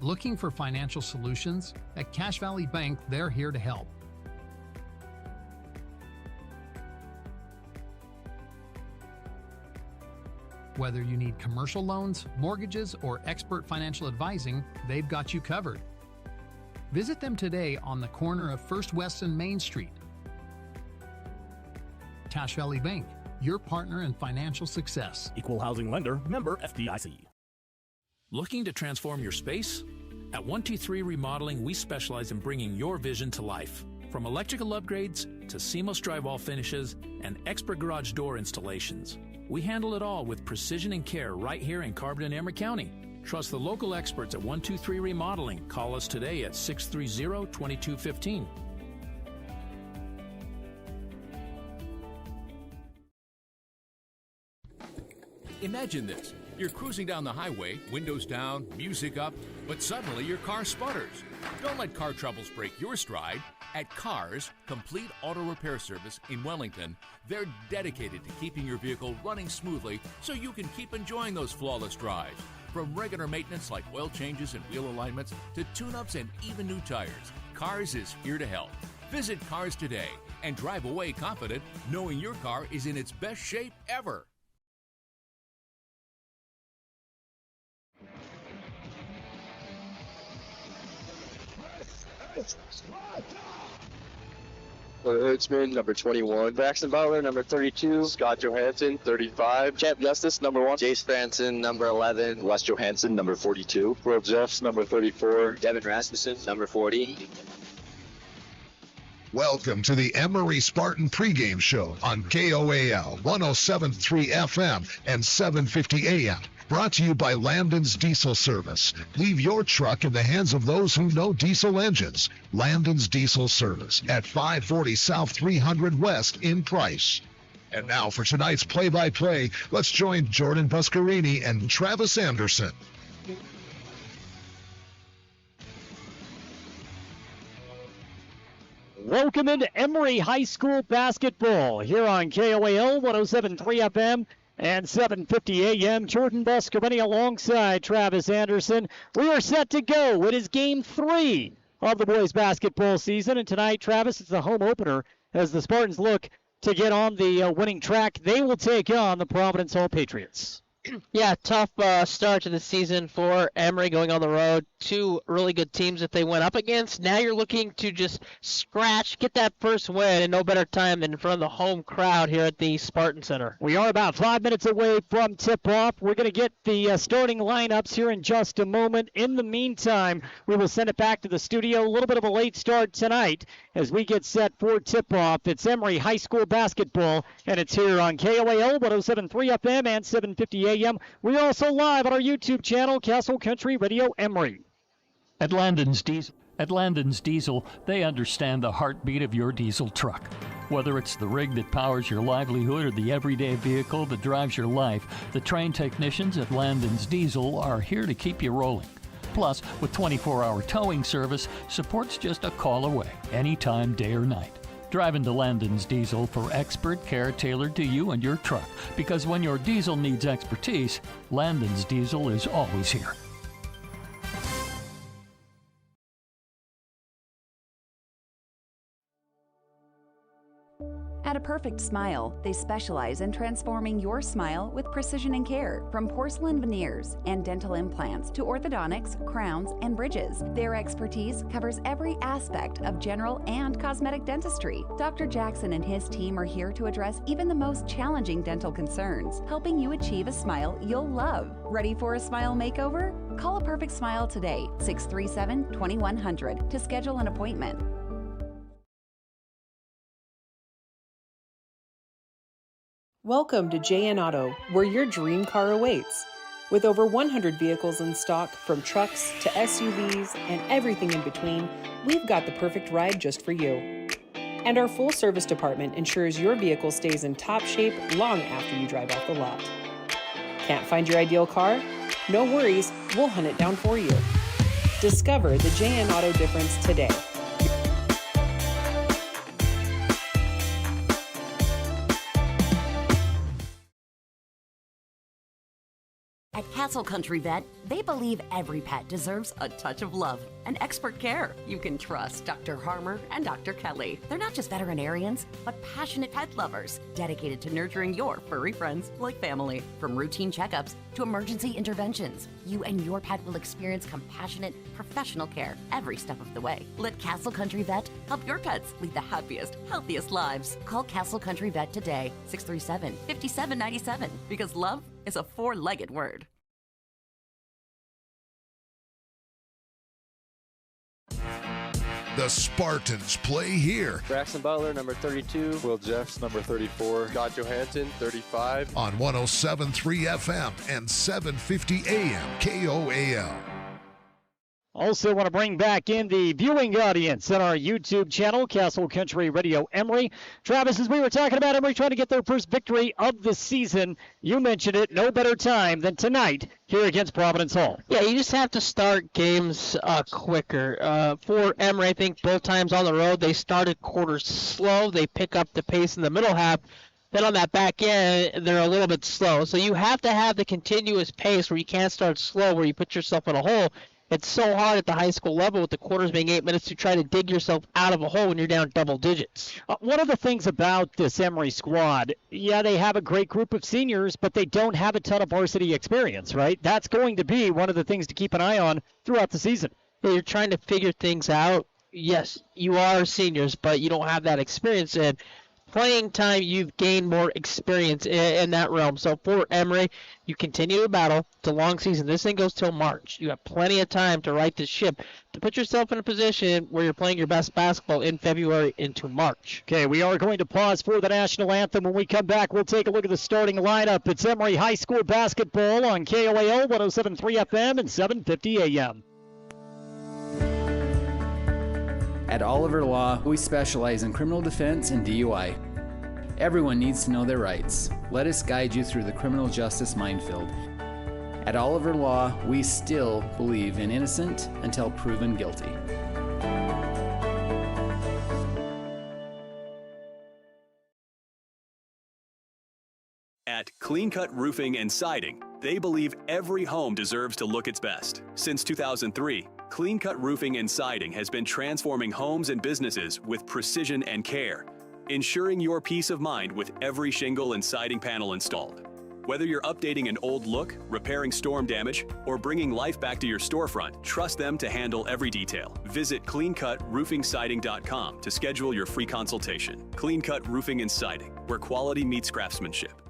Looking for financial solutions? At Cache Valley Bank, they're here to help. Whether you need commercial loans, mortgages, or expert financial advising, they've got you covered. Visit them today on the corner of First West and Main Street. Cache Valley Bank, your partner in financial success. Equal housing lender, member FDIC. Looking to transform your space? At 123 Remodeling, we specialize in bringing your vision to life. From electrical upgrades to seamless drywall finishes and expert garage door installations, we handle it all with precision and care right here in Carbon and Emery County. Trust the local experts at 123 Remodeling. Call us today at 630-2215. Imagine this. You're cruising down the highway, windows down, music up, but suddenly your car sputters. Don't let car troubles break your stride. At Cars Complete Auto Repair Service in Wellington, they're dedicated to keeping your vehicle running smoothly so you can keep enjoying those flawless drives. From regular maintenance like oil changes and wheel alignments to tune-ups and even new tires, Cars is here to help. Visit Cars today and drive away confident knowing your car is in its best shape ever. Hoodsman, number 21. Braxton Butler, number 32. Scott Johansson, 35. Champ Justice, number 1. Jace Franson, number 11. Wes Johansson, number 42. Will Jeffs, number 34. Devin Rasmussen, number 40. Welcome to the Emery Spartan pregame show on KOAL 107.3 FM and 750 AM. Brought to you by Landon's Diesel Service. Leave your truck in the hands of those who know diesel engines. Landon's Diesel Service at 540 South 300 West in Price. And now for tonight's play-by-play, let's join Jordan Buscarini and Travis Anderson. Welcome into Emery High School basketball here on KOAL 107.3 FM and 750 AM. Jordan Buscarini alongside Travis Anderson. We are set to go. It is game 3 of the boys basketball season. And tonight, Travis, it's the home opener as the Spartans look to get on the winning track. They will take on the Providence Hall Patriots. Yeah, tough start to the season for Emery going on the road. 2 really good teams that they went up against. Now you're looking to just get that first win, and no better time than in front of the home crowd here at the Spartan Center. We are about 5 minutes away from tip-off. We're going to get the starting lineups here in just a moment. In the meantime, we will send it back to the studio. A little bit of a late start tonight as we get set for tip-off. It's Emery High School basketball, and it's here on KOAL 107.3 FM and 750 AM. We're also live on our YouTube channel, Castle Country Radio Emery. At Landon's Diesel, they understand the heartbeat of your diesel truck. Whether it's the rig that powers your livelihood or the everyday vehicle that drives your life, the trained technicians at Landon's Diesel are here to keep you rolling. Plus, with 24-hour towing service, support's just a call away, anytime, day or night. Drive into Landon's Diesel for expert care tailored to you and your truck, because when your diesel needs expertise, Landon's Diesel is always here. At A Perfect Smile, they specialize in transforming your smile with precision and care. From porcelain veneers and dental implants to orthodontics, crowns, and bridges, their expertise covers every aspect of general and cosmetic dentistry. Dr. Jackson and his team are here to address even the most challenging dental concerns, helping you achieve a smile you'll love. Ready for a smile makeover? Call A Perfect Smile today, 637-2100, to schedule an appointment. Welcome to JN Auto, where your dream car awaits. With over 100 vehicles in stock, from trucks to SUVs and everything in between, we've got the perfect ride just for you. And our full service department ensures your vehicle stays in top shape long after you drive off the lot. Can't find your ideal car? No worries, we'll hunt it down for you. Discover the JN Auto difference today. At Castle Country Vet, they believe every pet deserves a touch of love and expert care. You can trust Dr. Harmer and Dr. Kelly. They're not just veterinarians, but passionate pet lovers, dedicated to nurturing your furry friends like family. From routine checkups to emergency interventions, you and your pet will experience compassionate, professional care every step of the way. Let Castle Country Vet help your pets lead the happiest, healthiest lives. Call Castle Country Vet today, 637-5797, because love is a four-legged word. The Spartans play here. Braxton Butler, number 32. Will Jeffs, number 34. Scott Johansson, 35. On 107.3 FM and 750 AM KOAL. Also want to bring back in the viewing audience on our YouTube channel, Castle Country Radio Emery. Travis, as we were talking about Emery trying to get their first victory of the season, you mentioned it, no better time than tonight here against Providence Hall. Yeah, you just have to start games quicker. For Emery, I think both times on the road, they started quarters slow. They pick up the pace in the middle half. Then on that back end, they're a little bit slow. So you have to have the continuous pace where you can't start slow, where you put yourself in a hole. It's so hard at the high school level with the quarters being 8 minutes to try to dig yourself out of a hole when you're down double digits. One of the things about this Emery squad, yeah, they have a great group of seniors, but they don't have a ton of varsity experience, right? That's going to be one of the things to keep an eye on throughout the season. Yeah, you're trying to figure things out. Yes, you are seniors, but you don't have that experience. And playing time, you've gained more experience in that realm. So for Emery, you continue to battle. It's a long season. This thing goes till March. You have plenty of time to right this ship, to put yourself in a position where you're playing your best basketball in February into March. Okay, we are going to pause for the national anthem. When we come back, we'll take a look at the starting lineup. It's Emery High School basketball on KOAL 107.3 FM and 750 AM. At Oliver Law, we specialize in criminal defense and DUI. Everyone needs to know their rights. Let us guide you through the criminal justice minefield. At Oliver Law, we still believe in innocent until proven guilty. At Clean Cut Roofing and Siding, they believe every home deserves to look its best. Since 2003, Clean Cut Roofing and Siding has been transforming homes and businesses with precision and care, ensuring your peace of mind with every shingle and siding panel installed. Whether you're updating an old look, repairing storm damage, or bringing life back to your storefront, trust them to handle every detail. Visit cleancutroofingsiding.com to schedule your free consultation. Clean Cut Roofing and Siding, where quality meets craftsmanship.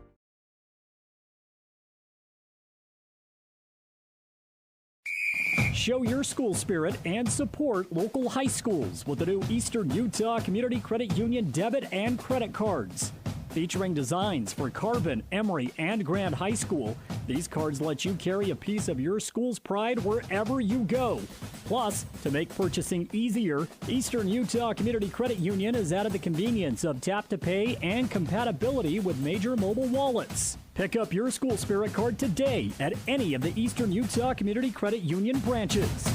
Show your school spirit and support local high schools with the new Eastern Utah Community Credit Union debit and credit cards. Featuring designs for Carbon, Emery, and Grand High School, these cards let you carry a piece of your school's pride wherever you go. Plus, to make purchasing easier, Eastern Utah Community Credit Union has added the convenience of tap-to-pay and compatibility with major mobile wallets. Pick up your school spirit card today at any of the Eastern Utah Community Credit Union branches.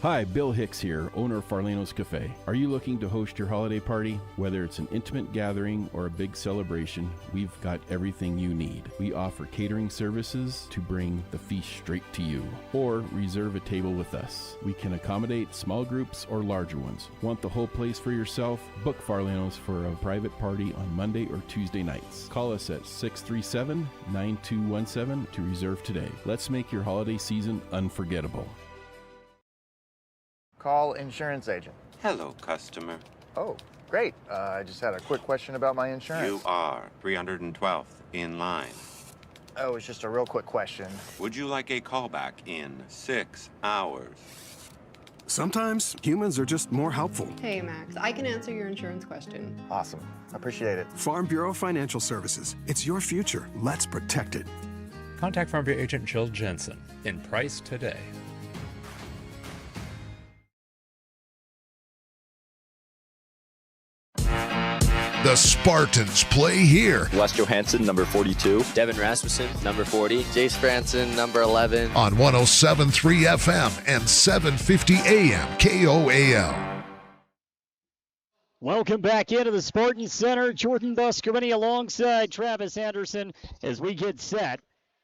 Hi, Bill Hicks here, owner of Farlano's Cafe. Are you looking to host your holiday party? Whether it's an intimate gathering or a big celebration, we've got everything you need. We offer catering services to bring the feast straight to you, or reserve a table with us. We can accommodate small groups or larger ones. Want the whole place for yourself? Book Farlano's for a private party on Monday or Tuesday nights. Call us at 637-9217 to reserve today. Let's make your holiday season unforgettable. Call insurance agent. Hello, customer. Oh, great. I just had a quick question about my insurance. You are 312th in line. Oh, it's just a real quick question. Would you like a callback in 6 hours? Sometimes humans are just more helpful. Hey, Max, I can answer your insurance question. Awesome. Appreciate it. Farm Bureau Financial Services. It's your future. Let's protect it. Contact Farm Bureau agent Jill Jensen in Price today. The Spartans play here. Wes Johansson, number 42. Devin Rasmussen, number 40. Jace Franson, number 11. On 107.3 FM and 750 AM KOAL. Welcome back into the Spartans Center. Jordan Buscarini alongside Travis Anderson as we get set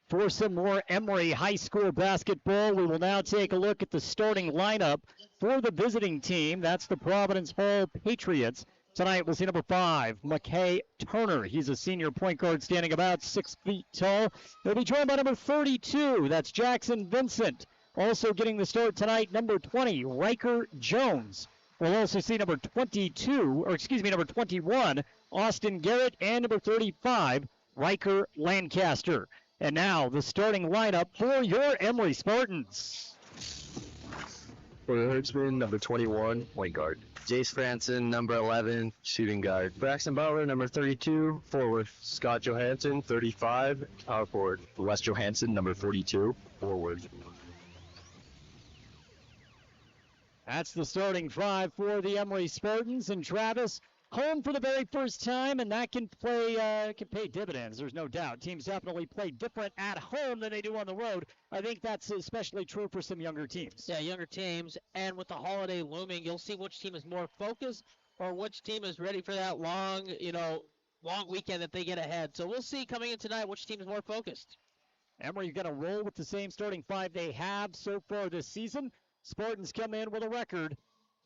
for some more Emery High School basketball. We will now take a look at the starting lineup for the visiting team. That's the Providence Hall Patriots. Tonight we'll see number 5, McKay Turner. He's a senior point guard standing about 6 feet tall. He'll be joined by number 32. That's Jackson Vincent. Also getting the start tonight, number 20, Riker Jones. We'll also see number 21, Austin Garrett, and number 35, Riker Lancaster. And now the starting lineup for your Emery Spartans. For the Herdsman, number 21, point guard. Jace Franson, number 11, shooting guard. Braxton Butler, number 32, forward. Scott Johansson, 35, power forward. Wes Johansson, number 42, forward. That's the starting 5 for the Emery Spartans. And Travis, home for the very first time, and that can pay dividends, there's no doubt. Teams definitely play different at home than they do on the road. I think that's especially true for some younger teams. Yeah, younger teams, and with the holiday looming, you'll see which team is more focused or which team is ready for that long weekend that they get ahead. So we'll see coming in tonight which team is more focused. Emery's going to roll with the same starting 5 they have so far this season. Spartans come in with a record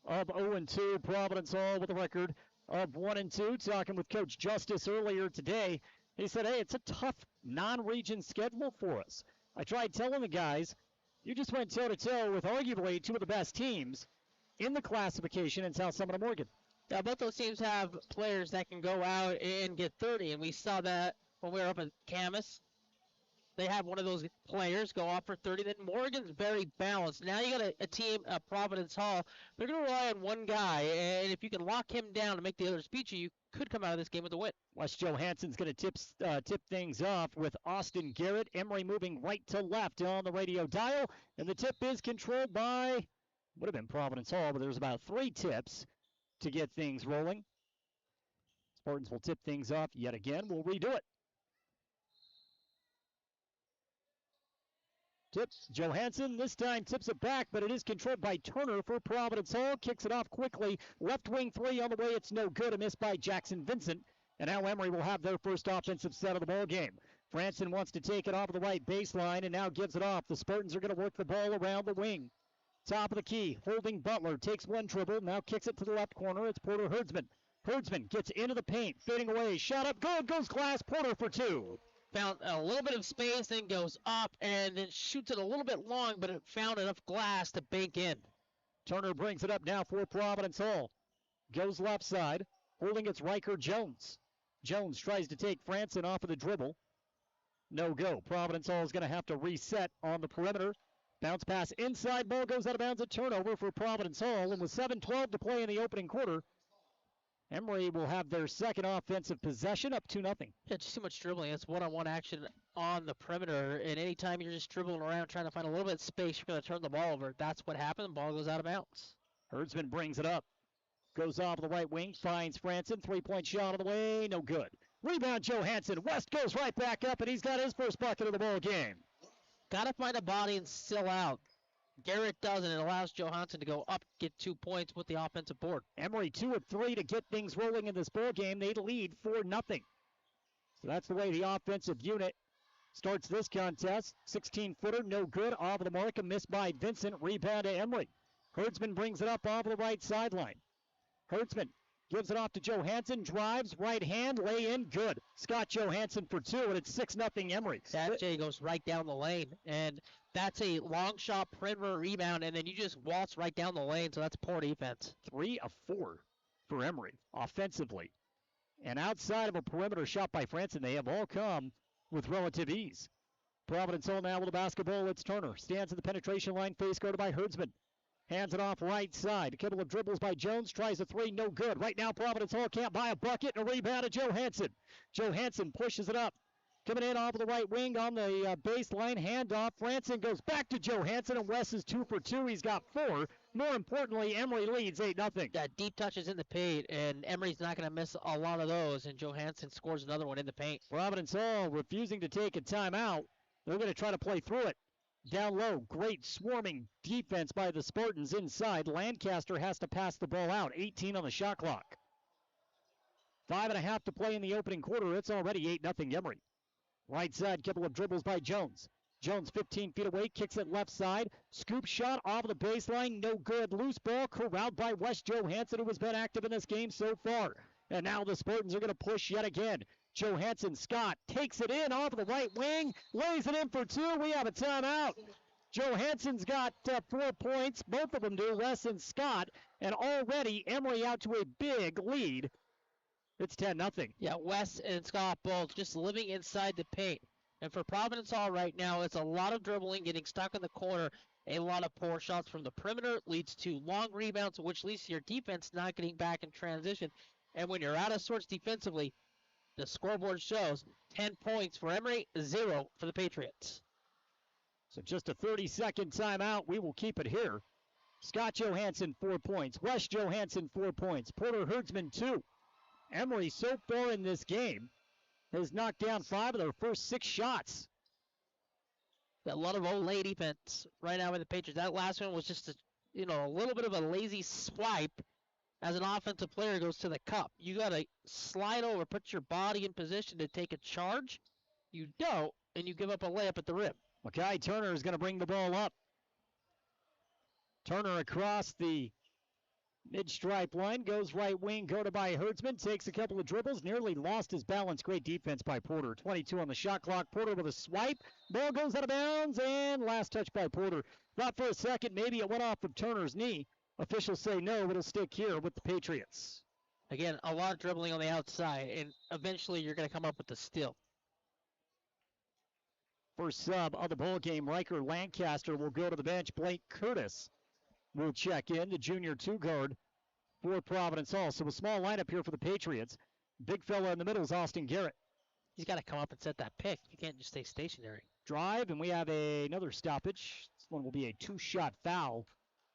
of 0-2. Providence Hall with a record of 1-2. Talking with Coach Justice earlier today, he said, hey, it's a tough non-region schedule for us. I tried telling the guys, you just went toe-to-toe with arguably two of the best teams in the classification in South Summit of Morgan. Now, both those teams have players that can go out and get 30, and we saw that when we were up at Camas. They had one of those players go off for 30. Then Morgan's very balanced. Now you got a team at Providence Hall. They're going to rely on one guy, and if you can lock him down to make the others beat you, you could come out of this game with a win. Wes Johansson's going to tip things off with Austin Garrett. Emery moving right to left on the radio dial, and the tip is controlled by, would have been Providence Hall, but there's about 3 tips to get things rolling. Spartans will tip things off yet again. We'll redo it. Tips Johansson, this time tips it back, but it is controlled by Turner for Providence Hall. Kicks it off quickly. Left wing 3 on the way. It's no good. A miss by Jackson Vincent. And now Emery will have their first offensive set of the ball game. Franson wants to take it off of the right baseline and now gives it off. The Spartans are going to work the ball around the wing. Top of the key, holding Butler. Takes one dribble, now kicks it to the left corner. It's Porter Herdsman. Herdsman gets into the paint, fading away. Shot up, good, goes Glass. Porter for 2. Found a little bit of space, then goes up, and then shoots it a little bit long, but it found enough glass to bank in. Turner brings it up now for Providence Hall. Goes left side, holding it's Riker Jones. Jones tries to take Franson off of the dribble. No go. Providence Hall is going to have to reset on the perimeter. Bounce pass inside, ball goes out of bounds. A turnover for Providence Hall, and with 7:12 to play in the opening quarter, Emery will have their second offensive possession, up 2-0. Yeah, just too much dribbling. It's one-on-one action on the perimeter, and anytime you're just dribbling around trying to find a little bit of space, you're going to turn the ball over. That's what happened. The ball goes out of bounds. Herdsman brings it up. Goes off the right wing, finds Franson. 3-point shot on the way, no good. Rebound Johansson. West goes right back up, and he's got his first bucket of the ball game. Got to find a body and still out. Garrett does, and it allows Johansson to go up, get 2 points with the offensive board. Emery 2 of 3 to get things rolling in this ball game. They lead 4-0. So that's the way the offensive unit starts this contest. 16-footer, no good. Off of the mark, a miss by Vincent. Rebound to Emery. Herdsman brings it up off the right sideline. Herdsman gives it off to Johansson, drives, right hand, lay in, good. Scott Johansson for 2, and it's 6-0 Emery. That Jay goes right down the lane, and that's a long shot, perimeter rebound, and then you just waltz right down the lane, so that's poor defense. 3 of 4 for Emery offensively. And outside of a perimeter shot by Franson, they have all come with relative ease. Providence Hall now with the basketball. It's Turner. Stands at the penetration line, face guarded by Herdsman. Hands it off right side. A couple of dribbles by Jones. Tries a 3, no good. Right now, Providence Hall can't buy a bucket, and a rebound to Johansson. Johansson pushes it up. Coming in off of the right wing on the baseline. Handoff. Franson goes back to Johansson, and Wes is 2 for 2. He's got 4. More importantly, Emery leads 8-0. Yeah, deep touches in the paint, and Emery's not going to miss a lot of those, and Johansson scores another one in the paint. Providence Hall refusing to take a timeout. They're going to try to play through it. Down low, great swarming defense by the Spartans inside. Lancaster has to pass the ball out. 18 on the shot clock. 5.5 to play in the opening quarter. It's already 8-0 Emery. Right side, couple of dribbles by Jones. Jones 15 feet away, kicks it left side. Scoop shot off the baseline, no good. Loose ball corralled by Wes Johansson, who has been active in this game so far. And now the Spartans are going to push yet again. Johansson, Scott takes it in off the right wing, lays it in for two. We have a timeout. Johansson's got 4 points. Both of them do, Wes and Scott. And already Emery out to a big lead. It's 10-0. Yeah, Wes and Scott both just living inside the paint. And for Providence Hall right now, it's a lot of dribbling, getting stuck in the corner. A lot of poor shots from the perimeter leads to long rebounds, which leads to your defense not getting back in transition. And when you're out of sorts defensively, the scoreboard shows 10 points for Emery, 0 for the Patriots. So just a 30-second timeout. We will keep it here. Scott Johansson, 4 points. Wes Johansson, 4 points. Porter Herdsman, 2. Emery, so far in this game, has knocked down 5 of their first 6 shots. Got a lot of old lady defense right now with the Patriots. That last one was just a little bit of a lazy swipe as an offensive player goes to the cup. You got to slide over, put your body in position to take a charge. You don't, and you give up a layup at the rim. Makai Turner is going to bring the ball up. Turner across the mid-stripe line, goes right wing, go to by Herdsman, takes a couple of dribbles, nearly lost his balance. Great defense by Porter. 22 on the shot clock. Porter with a swipe. Ball goes out of bounds, and last touch by Porter. Thought for a second maybe it went off of Turner's knee. Officials say no, it'll stick here with the Patriots. Again, a lot of dribbling on the outside, and eventually you're going to come up with the steal. First sub of the ball game, Riker Lancaster will go to the bench. Blake Curtis will check in, the junior 2-guard for Providence Hall. So a small lineup here for the Patriots. Big fella in the middle is Austin Garrett. He's got to come up and set that pick. You can't just stay stationary. Drive, and we have another stoppage. This one will be a 2-shot foul.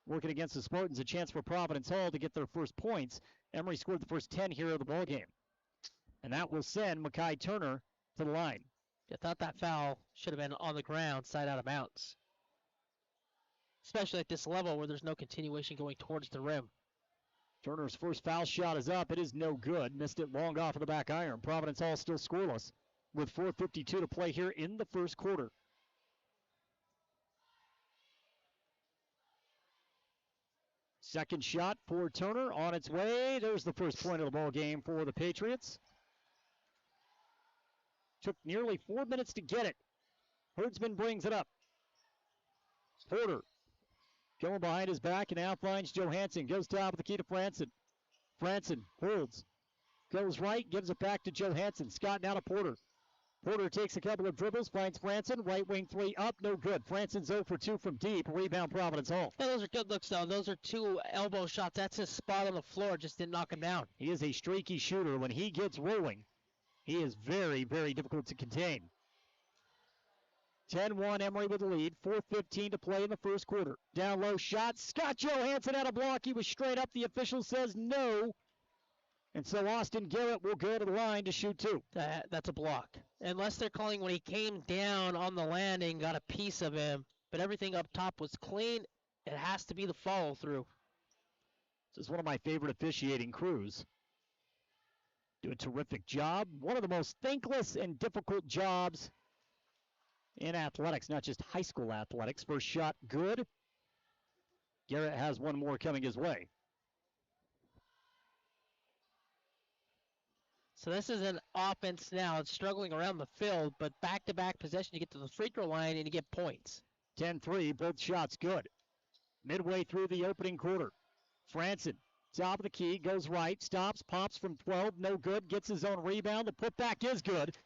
Working against the Spartans, a chance for Providence Hall to get their first points. Emery scored the first 10 here of the ball game. And that will send Makai Turner to the line. I thought that foul should have been on the ground, side out of bounds. Especially at this level where there's no continuation going towards the rim. Turner's first foul shot is up. It is no good. Missed it long off of the back iron. Providence Hall still scoreless with 4:52 to play here in the first quarter. Second shot for Turner on its way. There's the first point of the ball game for the Patriots. Took nearly 4 minutes to get it. Herdsman brings it up. Porter going behind his back and now finds Johansson. Goes top of the key to Franson. Franson holds. Goes right, gives it back to Johansson. Scott now to Porter. Porter takes a couple of dribbles, finds Franson. Right wing 3 up, no good. Franson's 0 for 2 from deep. Rebound Providence Hall. Yeah, those are good looks, though. Those are 2 elbow shots. That's his spot on the floor. Just didn't knock him down. He is a streaky shooter. When he gets rolling, he is very, very difficult to contain. 10-1 Emery with the lead. 4:15 to play in the first quarter. Down low shot. Scott Johansson had a block. He was straight up. The official says no. And so Austin Garrett will go to the line to shoot 2. That's a block. Unless they're calling when he came down on the landing, got a piece of him, but everything up top was clean. It has to be the follow-through. This is one of my favorite officiating crews. Do a terrific job. One of the most thankless and difficult jobs in athletics, not just high school athletics. First shot, good. Garrett has one more coming his way. So this is an offense now. It's struggling around the field, but back-to-back possession, you get to the free throw line and you get points. 10-3, both shots good. Midway through the opening quarter. Franson, top of the key, goes right, stops, pops from 12, no good, gets his own rebound. The putback is good.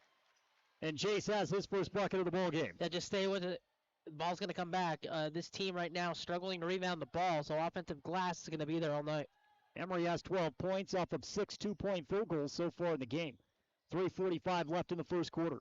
And Jace has his first bucket of the ball game. Yeah, just stay with it. The ball's going to come back. This team right now struggling to rebound the ball, so offensive glass is going to be there all night. Emery has 12 points off of 6 2-point field goals so far in the game. 3:45 left in the first quarter.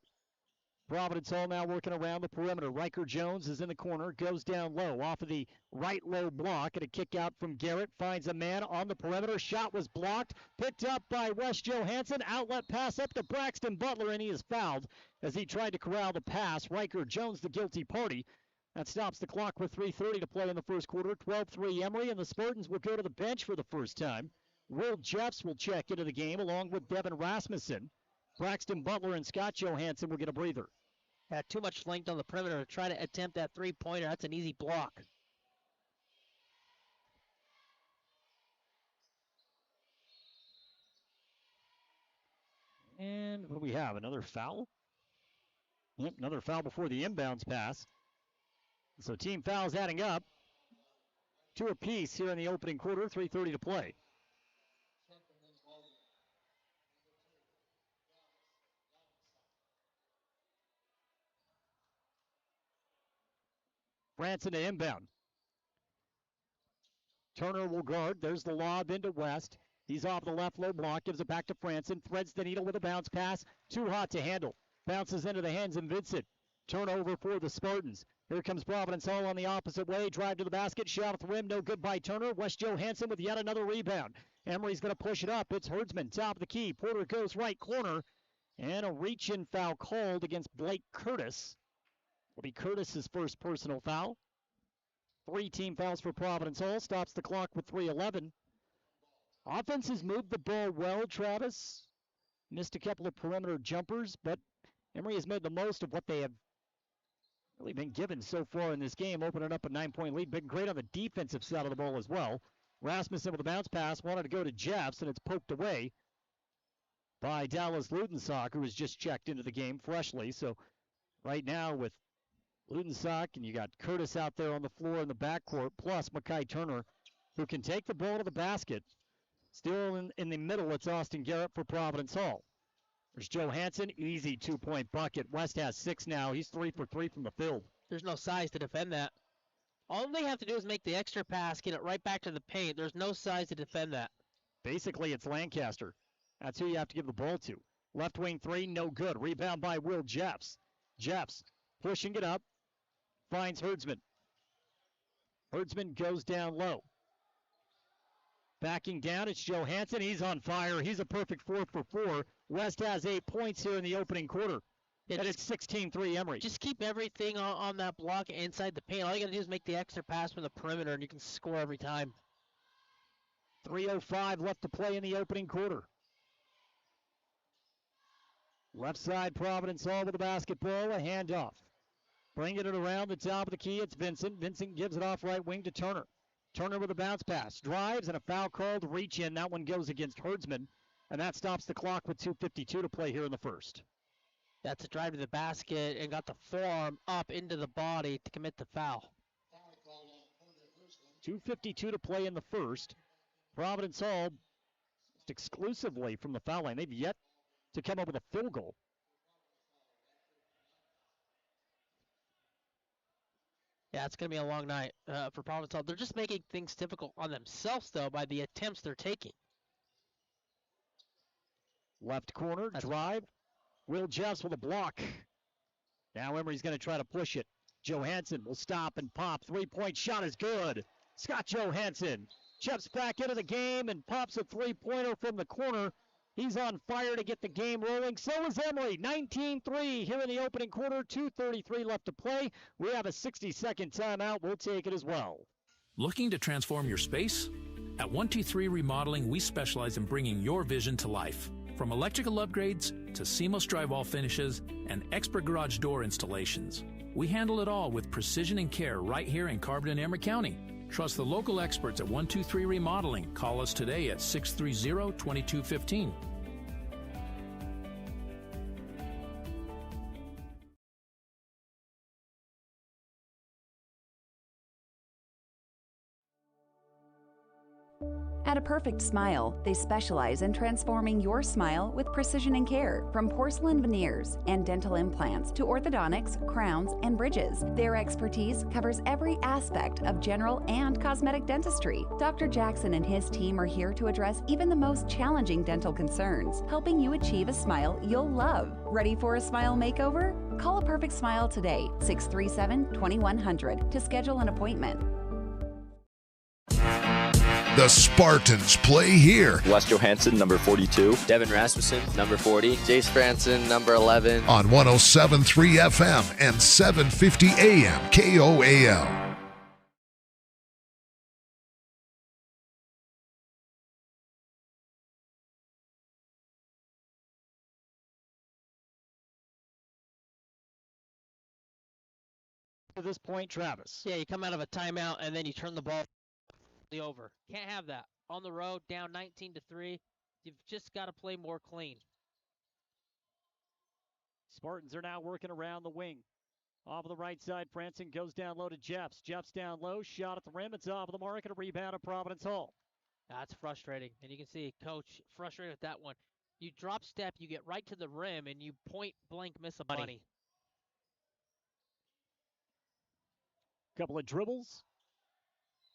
Providence Hall now working around the perimeter. Riker Jones is in the corner, goes down low off of the right low block, and a kick out from Garrett. Finds a man on the perimeter. Shot was blocked. Picked up by Wes Johansson. Outlet pass up to Braxton Butler, and he is fouled as he tried to corral the pass. Riker Jones, the guilty party. That stops the clock with 3:30 to play in the first quarter. 12-3 Emery, and the Spartans will go to the bench for the first time. Will Jeffs will check into the game along with Devin Rasmussen. Braxton Butler and Scott Johansson will get a breather. Had too much length on the perimeter to try to attempt that three-pointer. That's an easy block. And what do we have? Another foul? Yep, another foul before the inbounds pass. So team fouls adding up. 2 apiece here in the opening quarter, 3:30 to play. Branson to inbound. Turner will guard. There's the lob into West. He's off the left low block, gives it back to Franson, threads the needle with a bounce pass. Too hot to handle. Bounces into the hands of Vincent. Turnover for the Spartans. Here comes Providence Hall on the opposite way. Drive to the basket, shot at the rim, no good by Turner. West Johansson with yet another rebound. Emery's going to push it up. It's Herdsman, top of the key. Porter goes right corner. And a reach-in foul called against Blake Curtis. Will be Curtis's first personal foul. 3 team fouls for Providence Hall. Stops the clock with 3:11. Offense has moved the ball well, Travis. Missed a couple of perimeter jumpers, but Emery has made the most of what they have really been given so far in this game, opening up a 9-point lead. Been great on the defensive side of the ball as well. Rasmussen with a bounce pass, wanted to go to Jeffs, and it's poked away by Dallas Ludensock, who has just checked into the game freshly. So right now with Ludensock, and you got Curtis out there on the floor in the backcourt, plus Makai Turner, who can take the ball to the basket. Still in the middle, it's Austin Garrett for Providence Hall. There's Johansson, easy 2-point bucket. West has 6 now. He's 3 for 3 from the field. There's no size to defend that. All they have to do is make the extra pass, get it right back to the paint. There's no size to defend that. Basically, it's Lancaster. That's who you have to give the ball to. Left wing 3, no good. Rebound by Will Jeffs. Jeffs pushing it up. Finds Herdsman. Herdsman goes down low. Backing down, it's Johansson. He's on fire. He's a perfect 4 for 4. West has 8 points here in the opening quarter. And it's 16-3 Emery. Just keep everything on that block inside the paint. All you got to do is make the extra pass from the perimeter, and you can score every time. 3:05 left to play in the opening quarter. Left side, Providence Hall with the basketball. A handoff. Bringing it around the top of the key, it's Vincent. Vincent gives it off right wing to Turner. Turner with a bounce pass. Drives, and a foul called. Reach in. That one goes against Herdsman. And that stops the clock with 2:52 to play here in the first. That's a drive to the basket and got the forearm up into the body to commit the foul. 2:52 to play in the first. Providence Hall just exclusively from the foul line. They've yet to come up with a field goal. Yeah, it's going to be a long night for Providence Hall. They're just making things difficult on themselves, though, by the attempts they're taking. Left corner, drive. Will Jeffs with a block. Now Emery's going to try to push it. Johansson will stop and pop. 3-point shot is good. Scott Johansson checks back into the game and pops a 3-pointer from the corner. He's on fire to get the game rolling. So is Emery. 19-3 here in the opening quarter. 2:33 left to play. We have a 60-second timeout. We'll take it as well. Looking to transform your space? At 123 Remodeling, we specialize in bringing your vision to life. From electrical upgrades to seamless drywall finishes and expert garage door installations, we handle it all with precision and care right here in Carbon and Emery County. Trust the local experts at 123 Remodeling. Call us today at 630-2215. At A Perfect Smile, they specialize in transforming your smile with precision and care. From porcelain veneers and dental implants to orthodontics, crowns, and bridges, their expertise covers every aspect of general and cosmetic dentistry. Dr. Jackson and his team are here to address even the most challenging dental concerns, helping you achieve a smile you'll love. Ready for a smile makeover? Call A Perfect Smile today, 637-2100, to schedule an appointment. The Spartans play here. West Johansson, number 42. Devin Rasmussen, number 40. Jace Franson, number 11. On 107.3 FM and 750 AM KOAL. at this point, Travis. Yeah, you come out of a timeout and then you turn the ball over. Can't have that. On the road, down 19-3. You've just got to play more clean. Spartans are now working around the wing. Off of the right side, Franson goes down low to Jeffs. Jeffs down low, shot at the rim. It's off of the mark and a rebound at Providence Hall. That's frustrating. And you can see Coach frustrated with that one. You drop step, you get right to the rim, and you point blank miss a bunny. Couple of dribbles.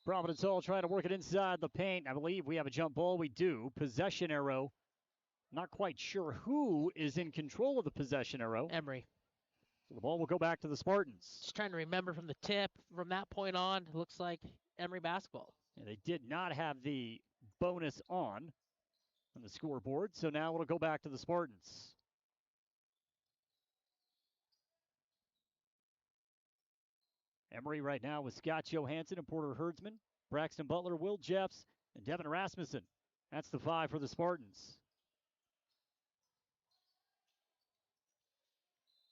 Providence Hall trying to work it inside the paint. I believe we have a jump ball. We do. Possession arrow. Not quite sure who is in control of the possession arrow. Emery. So the ball will go back to the Spartans. Just trying to remember from the tip. From that point on, it looks like Emery basketball. And they did not have the bonus on the scoreboard, so now it'll go back to the Spartans. Emery right now with Scott Johansson and Porter Herdsman, Braxton Butler, Will Jeffs, and Devin Rasmussen. That's the 5 for the Spartans.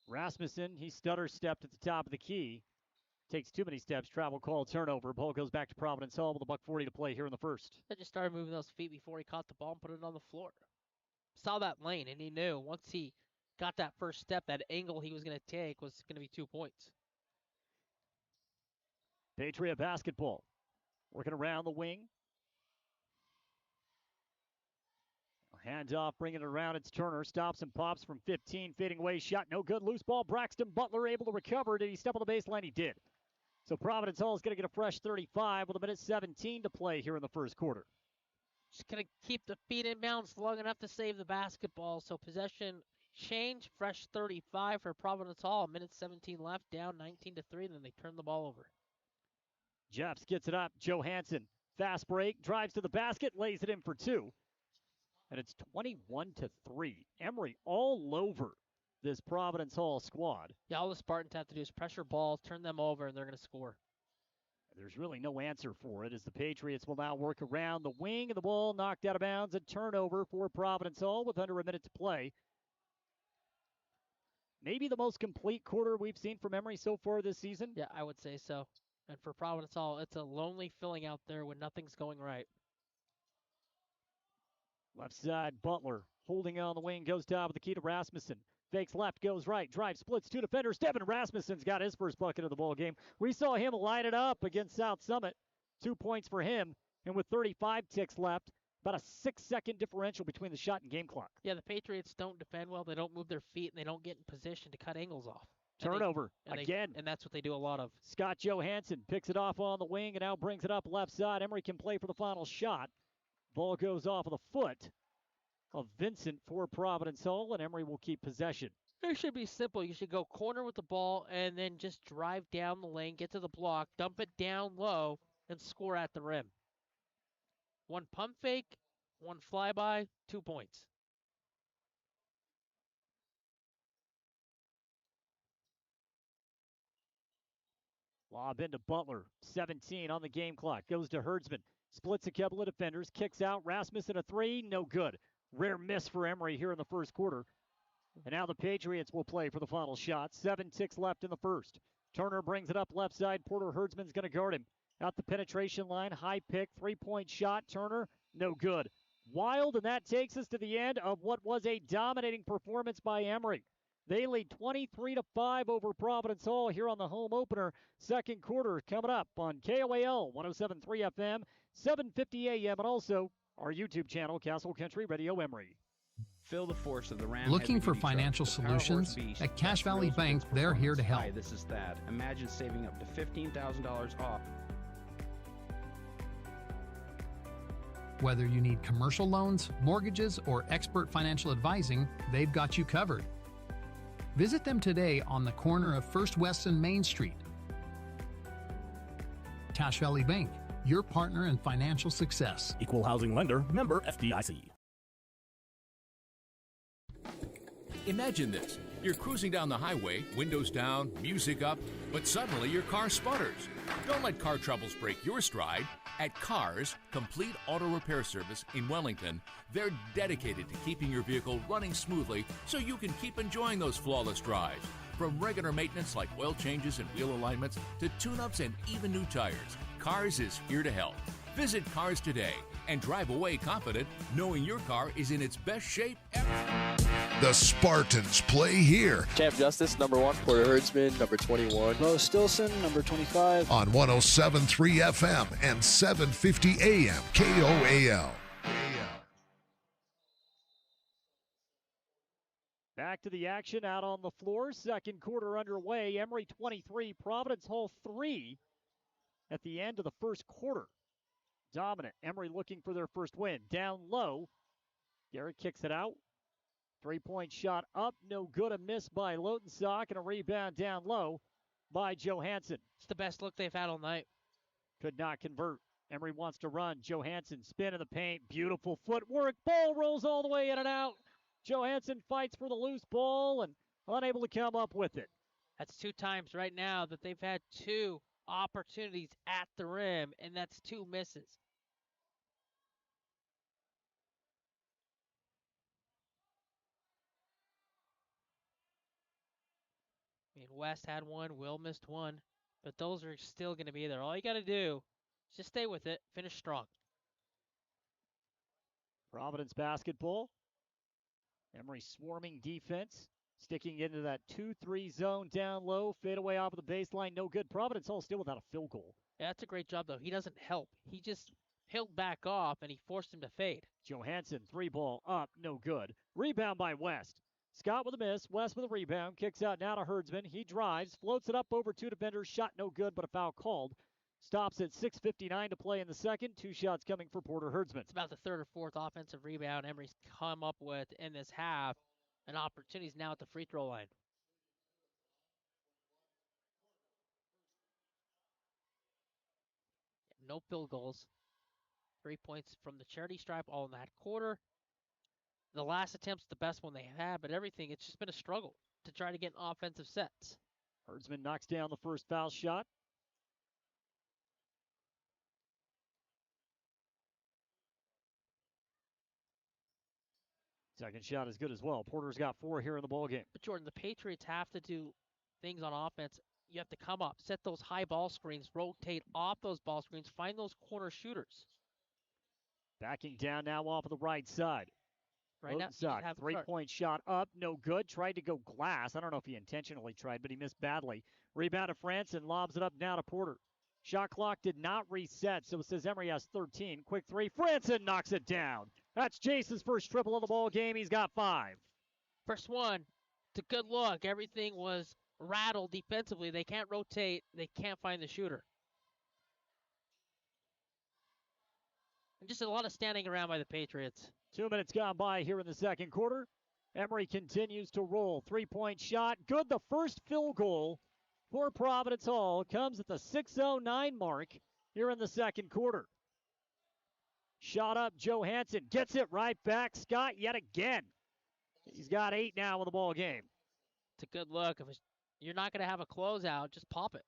Rasmussen, he stutter-stepped at the top of the key. Takes too many steps, travel call, turnover. Ball goes back to Providence Hall with $1:40 to play here in the first. He just started moving those feet before he caught the ball and put it on the floor. Saw that lane, and he knew once he got that first step, that angle he was going to take was going to be 2 points. Patriot basketball. Working around the wing. Hand off, bringing it around. It's Turner. Stops and pops from 15. Fading away. Shot no good. Loose ball. Braxton Butler able to recover. Did he step on the baseline? He did. So Providence Hall is going to get a fresh 35 with 1:17 to play here in the first quarter. Just going to keep the feet in bounds long enough to save the basketball. So possession change. Fresh 35 for Providence Hall. 1:17 left. Down 19-3. Then they turn the ball over. Jeffs gets it up. Johansson. Fast break. Drives to the basket. Lays it in for 2. And it's 21-3. Emery all over this Providence Hall squad. Yeah, all the Spartans have to do is pressure ball, turn them over, and they're going to score. There's really no answer for it as the Patriots will now work around the wing, and the ball knocked out of bounds. A turnover for Providence Hall with under a minute to play. Maybe the most complete quarter we've seen from Emery so far this season. Yeah, I would say so. And for Providence Hall, it's a lonely feeling out there when nothing's going right. Left side, Butler holding on the wing, goes top of the key to Rasmussen. Fakes left, goes right, drives, splits 2 defenders. Devin Rasmussen's got his first bucket of the ball game. We saw him light it up against South Summit. 2 points for him, and with 35 ticks left, about a 6-second differential between the shot and game clock. Yeah, the Patriots don't defend well. They don't move their feet, and they don't get in position to cut angles off. Turnover again. And that's what they do a lot of. Scott Johansson picks it off on the wing and now brings it up left side. Emery can play for the final shot. Ball goes off of the foot of Vincent for Providence Hall, and Emery will keep possession. It should be simple. You should go corner with the ball and then just drive down the lane, get to the block, dump it down low, and score at the rim. 1 pump fake, 1 flyby, 2 points. Lob into Butler, 17 on the game clock. Goes to Herdsman, splits a couple of defenders, kicks out. Rasmussen a 3, no good. Rare miss for Emery here in the first quarter. And now the Patriots will play for the final shot. 7 ticks left in the first. Turner brings it up left side. Porter Herdsman's going to guard him. Out the penetration line, high pick, 3-point shot. Turner, no good. Wild, and that takes us to the end of what was a dominating performance by Emery. They lead 23-5 over Providence Hall here on the home opener. Second quarter coming up on KOAL 107.3 FM, 7:50 a.m. and also our YouTube channel, Castle Country Radio Emery. Feel the force of the Ram. Looking for financial solutions? At Cash Valley Bank, they're here to help. Hi, this is Thad. Imagine saving up to $15,000 off. Whether you need commercial loans, mortgages, or expert financial advising, they've got you covered. Visit them today on the corner of First West and Main Street. Cash Valley Bank, your partner in financial success. Equal housing lender, member FDIC. Imagine this. You're cruising down the highway, windows down, music up, but suddenly your car sputters. Don't let car troubles break your stride. At Cars, Complete Auto Repair Service in Wellington, they're dedicated to keeping your vehicle running smoothly so you can keep enjoying those flawless drives. From regular maintenance like oil changes and wheel alignments to tune-ups and even new tires, Cars is here to help. Visit Cars today and drive away confident knowing your car is in its best shape ever. The Spartans play here. Champ Justice, number 1. Porter Herdsman, number 21. Bo Stilson, number 25. On 107.3 FM and 750 AM KOAL. Back to the action out on the floor. Second quarter underway. Emery 23, Providence Hall 3 at the end of the first quarter. Dominant. Emery looking for their first win. Down low. Garrett kicks it out. Three-point shot up. No good. A miss by Lotensock and a rebound down low by Johansson. It's the best look they've had all night. Could not convert. Emery wants to run. Johansson spin in the paint. Beautiful footwork. Ball rolls all the way in and out. Johansson fights for the loose ball and unable to come up with it. That's 2 times right now that they've had 2 opportunities at the rim, and that's 2 misses. I mean, West had 1, Will missed 1, but those are still going to be there. All you got to do is just stay with it, finish strong. Providence basketball. Emery swarming defense, sticking into that 2-3 zone down low, fade away off of the baseline, no good. Providence Hall still without a field goal. Yeah, that's a great job, though. He doesn't help. He just peeled back off, and he forced him to fade. Johansson, 3-ball up, no good. Rebound by West. Scott with a miss, West with a rebound, kicks out now to Herdsman. He drives, floats it up over 2 defenders, shot no good, but a foul called. Stops at 6:59 to play in the second. 2 shots coming for Porter Herdsman. It's about the 3rd or 4th offensive rebound Emery's come up with in this half. And opportunities now at the free throw line. No field goals. 3 points from the charity stripe all in that quarter. The last attempt's the best one they had, but everything, it's just been a struggle to try to get offensive sets. Herdsman knocks down the first foul shot. Second shot is good as well. Porter's got 4 here in the ballgame. But Jordan, the Patriots have to do things on offense. You have to come up, set those high ball screens, rotate off those ball screens, find those corner shooters. Backing down now off of the right side. Right now, 3-point shot up, no good. Tried to go glass. I don't know if he intentionally tried, but he missed badly. Rebound to Franson, lobs it up now to Porter. Shot clock did not reset, so it says Emery has 13. Quick 3, Franson knocks it down. That's Jason's first triple of the ball game. He's got 5. First one, it's a good look. Everything was rattled defensively. They can't rotate. They can't find the shooter. And just a lot of standing around by the Patriots. 2 minutes gone by here in the second quarter. Emery continues to roll. 3-point shot. Good. The first field goal for Providence Hall comes at the 6:09 mark here in the second quarter. Shot up, Johansson gets it right back. Scott yet again. He's got 8 now in the ball game. It's a good look. If you're not going to have a closeout, just pop it.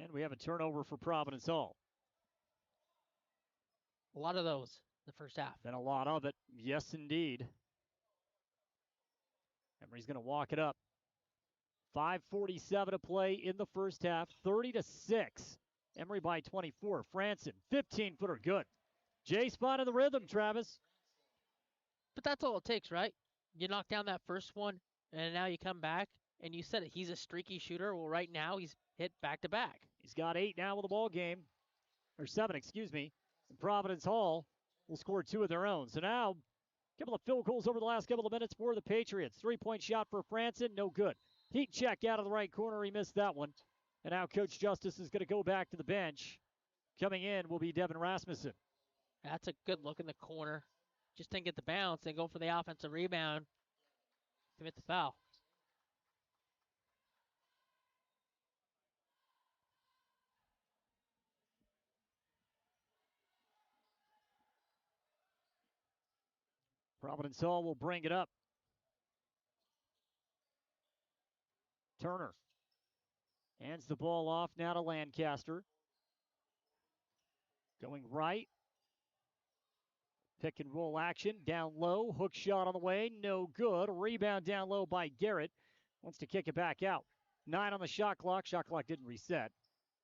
And we have a turnover for Providence Hall. A lot of those in the first half. Been a lot of it. Yes, indeed. Emery's going to walk it up. 5:47 to play in the first half. 30-6. Emery by 24. Franson, 15-footer, good. J-spot in the rhythm, Travis. But that's all it takes, right? You knock down that first one, and now you come back, and you said it. He's a streaky shooter. Well, right now he's hit back-to-back. He's got 8 now with the ball game. Or 7, excuse me. And Providence Hall will score 2 of their own. So now, a couple of field goals over the last couple of minutes for the Patriots. 3-point shot for Franson, no good. Heat check out of the right corner. He missed that one. And now Coach Justice is going to go back to the bench. Coming in will be Devin Rasmussen. That's a good look in the corner. Just didn't get the bounce and go for the offensive rebound. Commit the foul. Providence Hall will bring it up. Turner hands the ball off now to Lancaster. Going right. Pick and roll action, down low, hook shot on the way, no good. Rebound down low by Garrett. Wants to kick it back out. 9 on the shot clock. Shot clock didn't reset.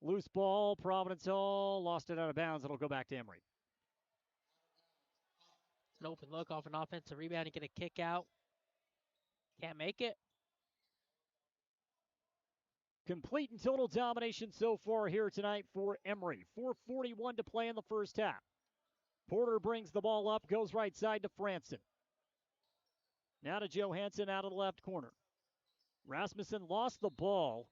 Loose ball, Providence Hall, lost it out of bounds. It'll go back to Emery. It's an open look off an offensive rebound. He's going to kick out. Can't make it. Complete and total domination so far here tonight for Emery. 4:41 to play in the first half. Porter brings the ball up, goes right side to Franson. Now to Johansson out of the left corner. Rasmussen lost the ball.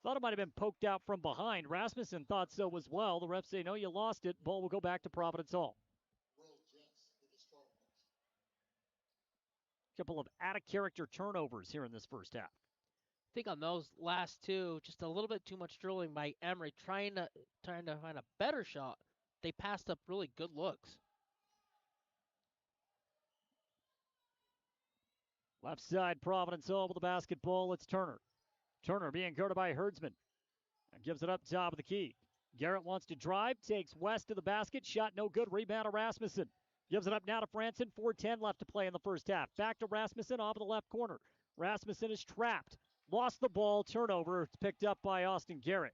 Thought it might have been poked out from behind. Rasmussen thought so as well. The refs say, no, you lost it. Ball will go back to Providence Hall. Couple of out-of-character turnovers here in this first half. I think on those last two, just a little bit too much dribbling by Emery, trying to find a better shot. They passed up really good looks. Left side, Providence Hall with the basketball. It's Turner. Turner being guarded by Herdsman. And gives it up top of the key. Garrett wants to drive, takes West to the basket. Shot no good. Rebound to Rasmussen. Gives it up now to Franson. 4:10 left to play in the first half. Back to Rasmussen off of the left corner. Rasmussen is trapped. Lost the ball. Turnover. It's picked up by Austin Garrett.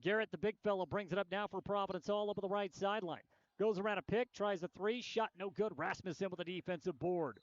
Garrett, the big fella, brings it up now for Providence all over the right sideline. Goes around a pick, tries a three. Shot no good. Rasmussen with a defensive board.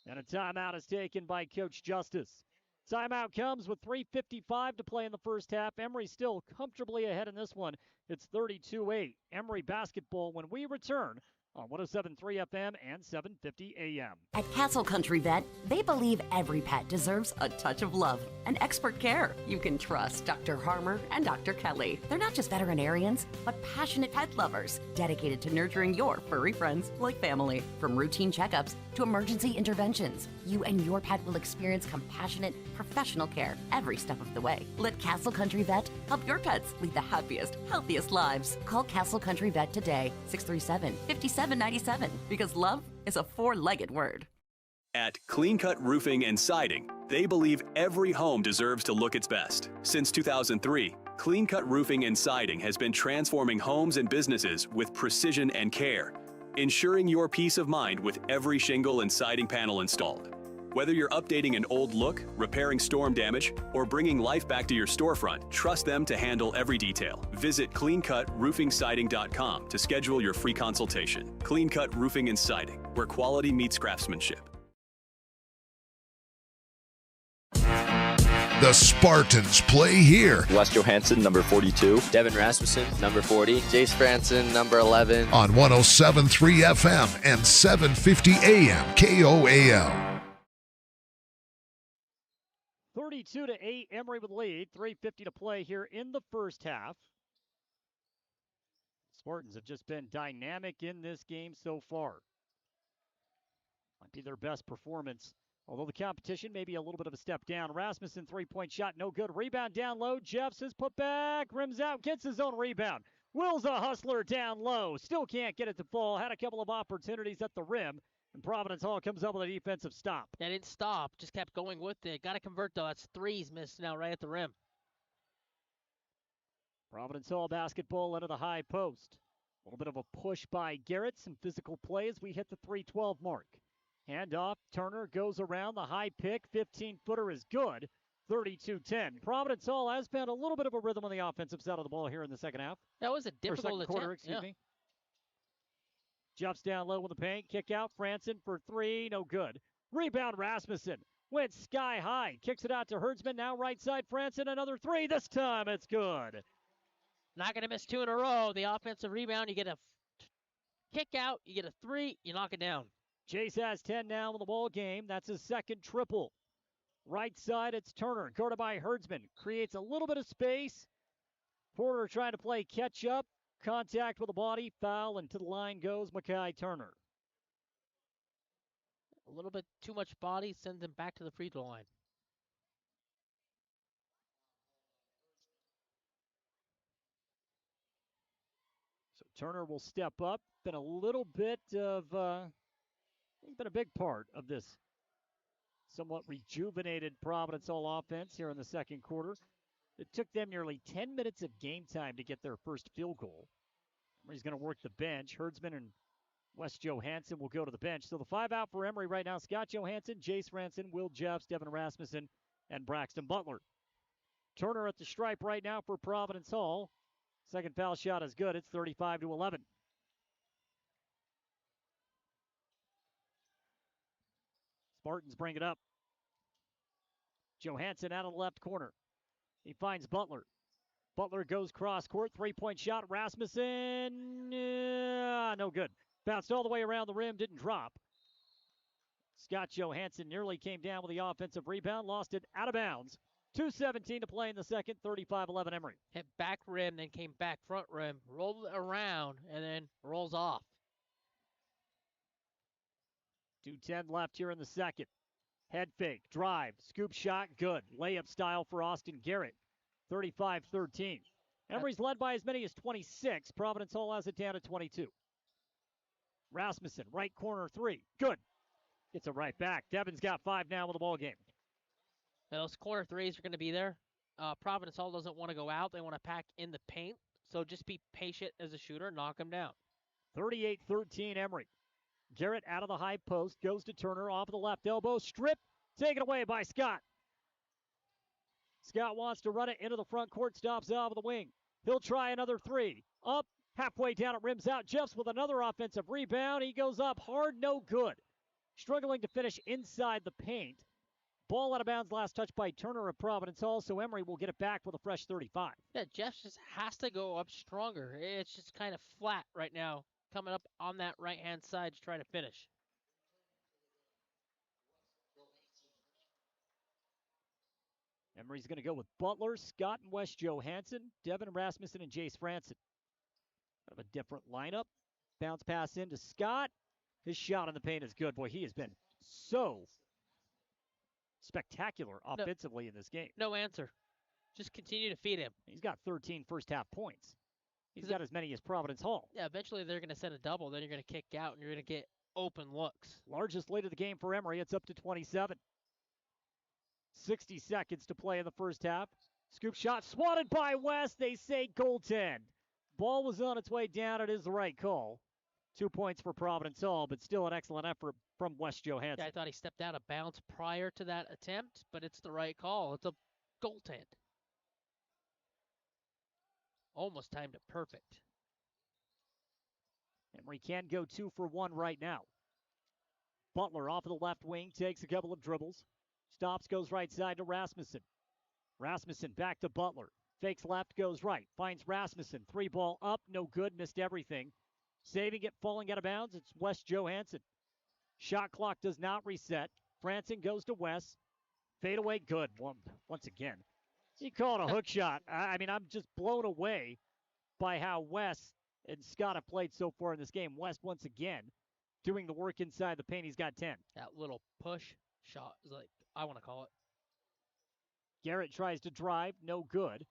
And a timeout is taken by Coach Justice. Timeout comes with 3:55 to play in the first half. Emery still comfortably ahead in this one. It's 32-8. Emery basketball when we return on 107.3 FM and 750 AM. At Castle Country Vet, they believe every pet deserves a touch of love and expert care. You can trust Dr. Harmer and Dr. Kelly. They're not just veterinarians, but passionate pet lovers, dedicated to nurturing your furry friends like family. From routine checkups to emergency interventions, you and your pet will experience compassionate, professional care every step of the way. Let Castle Country Vet help your pets lead the happiest, healthiest lives. Call Castle Country Vet today, 637-5797, because love is a four-legged word. At Clean Cut Roofing and Siding, they believe every home deserves to look its best. Since 2003, Clean Cut Roofing and Siding has been transforming homes and businesses with precision and care, ensuring your peace of mind with every shingle and siding panel installed. Whether you're updating an old look, repairing storm damage, or bringing life back to your storefront, trust them to handle every detail. Visit cleancutroofingsiding.com to schedule your free consultation. Clean Cut Roofing and Siding, where quality meets craftsmanship. The Spartans play here. Wes Johansson, number 42. Devin Rasmussen, number 40. Jace Franson, number 11. On 107.3 FM and 750 AM KOAL. 32-8, Emery with lead. 3:50 to play here in the first half. Spartans have just been dynamic in this game so far. Might be their best performance. Although the competition may be a little bit of a step down. Rasmussen, three-point shot, no good. Rebound down low. Jeffs put back, rims out, gets his own rebound. Will's a hustler down low. Still can't get it to fall. Had a couple of opportunities at the rim. And Providence Hall comes up with a defensive stop. They didn't stop, just kept going with it. Got to convert, though. That's threes missed now right at the rim. Providence Hall basketball into the high post. A little bit of a push by Garrett. Some physical play as we hit the 3:12 mark. Handoff, Turner goes around the high pick. 15-footer is good. 32-10. Providence Hall has found a little bit of a rhythm on the offensive side of the ball here in the second half. That was a difficult second quarter, excuse me. Jumps down low with the paint. Kick out. Franson for three. No good. Rebound Rasmussen. Went sky high. Kicks it out to Herdsman. Now right side Franson. Another three. This time it's good. Not going to miss two in a row. The offensive rebound. You get a kick out. You get a three. You knock it down. Chase has 10 now in the ball game. That's his second triple. Right side, it's Turner. Guarded by Herdsman. Creates a little bit of space. Porter trying to play catch up. Contact with the body. Foul, and to the line goes Makai Turner. A little bit too much body. Sends him back to the free throw line. So Turner will step up. Been a little bit of... He's been a big part of this somewhat rejuvenated Providence Hall offense here in the second quarter. It took them nearly 10 minutes of game time to get their first field goal. He's going to work the bench. Herdsman and Wes Johansson will go to the bench. So the 5 out for Emery right now: Scott Johansson, Jace Franson, Will Jeffs, Devin Rasmussen, and Braxton Butler. Turner at the stripe right now for Providence Hall. Second foul shot is good. It's 35-11. Spartans bring it up. Johansson out of the left corner. He finds Butler. Butler goes cross court. 3-point shot. Rasmussen. No good. Bounced all the way around the rim. Didn't drop. Scott Johansson nearly came down with the offensive rebound. Lost it out of bounds. 2:17 to play in the second. 35-11 Emery. Hit back rim, then came back front rim. Rolled it around, and then rolls off. 2:10 left here in the second. Head fake, drive, scoop shot, good. Layup style for Austin Garrett. 35-13. Emery's led by as many as 26. Providence Hall has it down to 22. Rasmussen, right corner 3. Good. Gets it right back. Devin's got 5 now with the ball game. Now, those corner threes are going to be there. Providence Hall doesn't want to go out. They want to pack in the paint. So just be patient as a shooter. Knock them down. 38-13 Emery. Garrett out of the high post. Goes to Turner off of the left elbow. Strip. Taken away by Scott. Scott wants to run it into the front court. Stops off of the wing. He'll try another 3. Up. Halfway down it rims out. Jeffs with another offensive rebound. He goes up hard. No good. Struggling to finish inside the paint. Ball out of bounds, last touch by Turner of Providence Hall, so Emery will get it back with a fresh 35. Yeah, Jeff just has to go up stronger. It's just kind of flat right now, coming up on that right-hand side to try to finish. Emery's going to go with Butler, Scott, and Wes Johansson, Devin Rasmussen, and Jace Franson. Kind of a different lineup. Bounce pass into Scott. His shot in the paint is good. Boy, he has been so spectacular offensively in this game. No answer. Just continue to feed him. He's got 13 first-half points. He's got as many as Providence Hall. Yeah, eventually they're going to send a double. Then you're going to kick out, and you're going to get open looks. Largest lead of the game for Emery. It's up to 27. 60 seconds to play in the first half. Scoop shot swatted by West. They say goaltend. Ball was on its way down. It is the right call. 2 points for Providence Hall, but still an excellent effort from Wes Johansson. Yeah, I thought he stepped out of bounds prior to that attempt, but it's the right call. It's a goaltend. Almost timed it perfect. Emery can go 2 for 1 right now. Butler off of the left wing, takes a couple of dribbles. Stops, goes right side to Rasmussen. Rasmussen back to Butler. Fakes left, goes right. Finds Rasmussen. 3 ball up, no good, missed everything. Saving it, falling out of bounds, it's Wes Johansson. Shot clock does not reset. Franson goes to Wes. Fade away, good. Once again. He called a hook shot. I mean, I'm just blown away by how Wes and Scott have played so far in this game. West, once again, doing the work inside the paint. He's got 10. That little push shot is like, I want to call it. Garrett tries to drive, no good.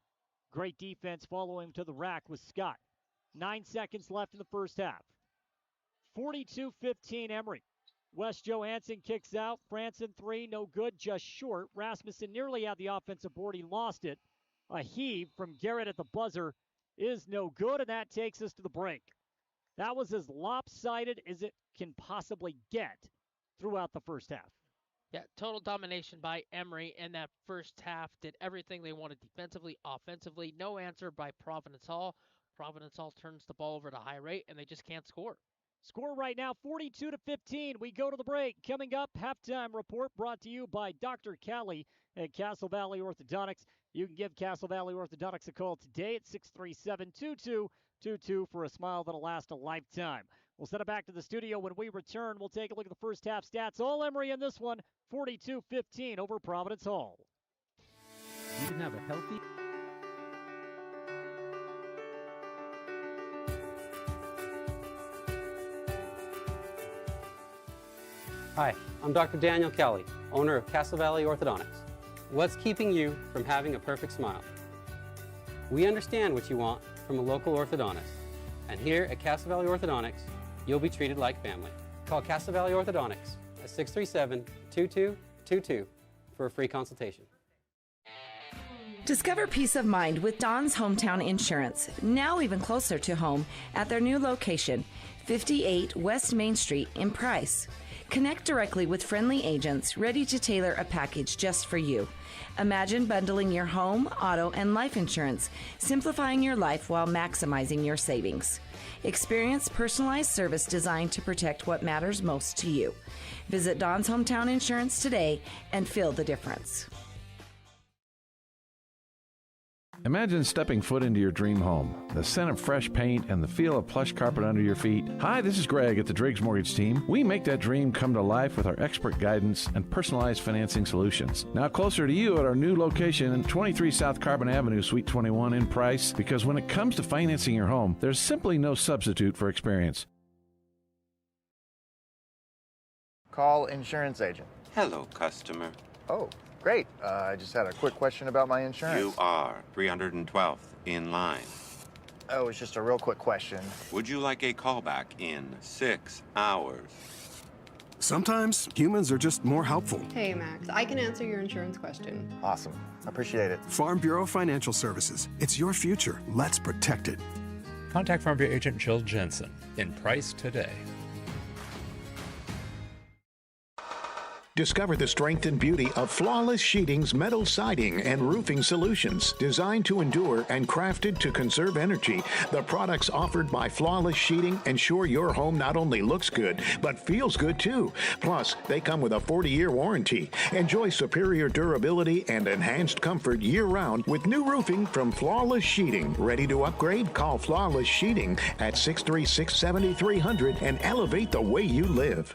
Great defense following him to the rack with Scott. 9 seconds left in the first half. 42-15 Emery. Wes Johansson kicks out. Franson 3, no good, just short. Rasmussen nearly had the offensive board. He lost it. A heave from Garrett at the buzzer is no good, and that takes us to the break. That was as lopsided as it can possibly get throughout the first half. Yeah, total domination by Emery in that first half. Did everything they wanted defensively, offensively. No answer by Providence Hall. Providence Hall turns the ball over at a high rate, and they just can't score. Score right now, 42-15. We go to the break. Coming up, halftime report brought to you by Dr. Kelly at Castle Valley Orthodontics. You can give Castle Valley Orthodontics a call today at 637-2222 for a smile that'll last a lifetime. We'll send it back to the studio. When we return, we'll take a look at the first half stats. All Emery in this one, 42-15 over Providence Hall. You can have a healthy... Hi, I'm Dr. Daniel Kelly, owner of Castle Valley Orthodontics. What's keeping you from having a perfect smile? We understand what you want from a local orthodontist, and here at Castle Valley Orthodontics, you'll be treated like family. Call Castle Valley Orthodontics at 637-2222 for a free consultation. Discover peace of mind with Don's Hometown Insurance, now even closer to home at their new location, 58 West Main Street in Price. Connect directly with friendly agents ready to tailor a package just for you. Imagine bundling your home, auto, and life insurance, simplifying your life while maximizing your savings. Experience personalized service designed to protect what matters most to you. Visit Don's Hometown Insurance today and feel the difference. Imagine stepping foot into your dream home. The scent of fresh paint and the feel of plush carpet under your feet. Hi, this is Greg at the Driggs Mortgage Team. We make that dream come to life with our expert guidance and personalized financing solutions. Now closer to you at our new location in 23 South Carbon Avenue, Suite 21 in Price, because when it comes to financing your home, there's simply no substitute for experience. Call insurance agent. Hello, customer. Oh, great. I just had a quick question about my insurance. You are 312th in line. Oh, it's just a real quick question. Would you like a callback in 6 hours? Sometimes humans are just more helpful. Hey, Max, I can answer your insurance question. Awesome. Appreciate it. Farm Bureau Financial Services. It's your future. Let's protect it. Contact Farm Bureau agent Jill Jensen in Price today. Discover the strength and beauty of Flawless Sheeting's metal siding and roofing solutions. Designed to endure and crafted to conserve energy, the products offered by Flawless Sheeting ensure your home not only looks good, but feels good too. Plus, they come with a 40-year warranty. Enjoy superior durability and enhanced comfort year-round with new roofing from Flawless Sheeting. Ready to upgrade? Call Flawless Sheeting at 636-7300 and elevate the way you live.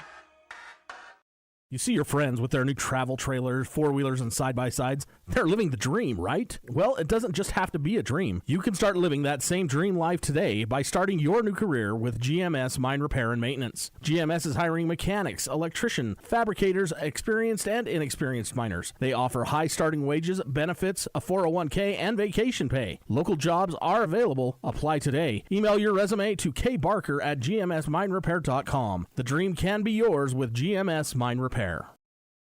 You see your friends with their new travel trailers, four-wheelers, and side-by-sides. They're living the dream, right? Well, it doesn't just have to be a dream. You can start living that same dream life today by starting your new career with GMS Mine Repair and Maintenance. GMS is hiring mechanics, electricians, fabricators, experienced and inexperienced miners. They offer high starting wages, benefits, a 401k, and vacation pay. Local jobs are available. Apply today. Email your resume to kbarker@gmsminerepair.com. The dream can be yours with GMS Mine Repair.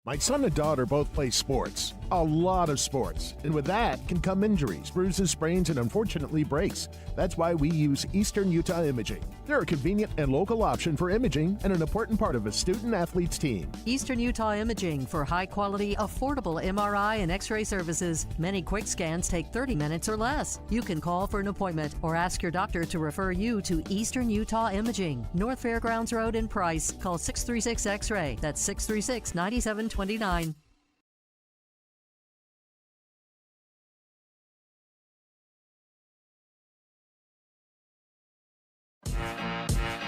My son and daughter both play sports, a lot of sports, and with that can come injuries, bruises, sprains, and unfortunately breaks. That's why we use Eastern Utah Imaging. They're a convenient and local option for imaging and an important part of a student-athlete's team. Eastern Utah Imaging for high-quality, affordable MRI and X-ray services. Many quick scans take 30 minutes or less. You can call for an appointment or ask your doctor to refer you to Eastern Utah Imaging, North Fairgrounds Road in Price. Call 636 X-ray. That's 636-9729.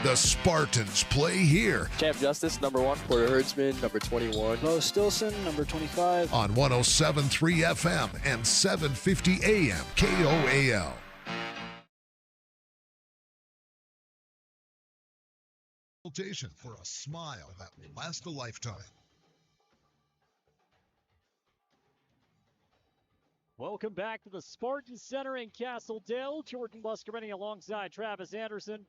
The Spartans play here. Champ Justice, number 1. Porter Herdsman, number 21. Bo Stilson, number 25. On 107.3 FM and 750 AM KOAL. Consultation for a smile that will last a lifetime. Welcome back to the Spartan Center in Castledale. Jordan Buscarini alongside Travis Anderson.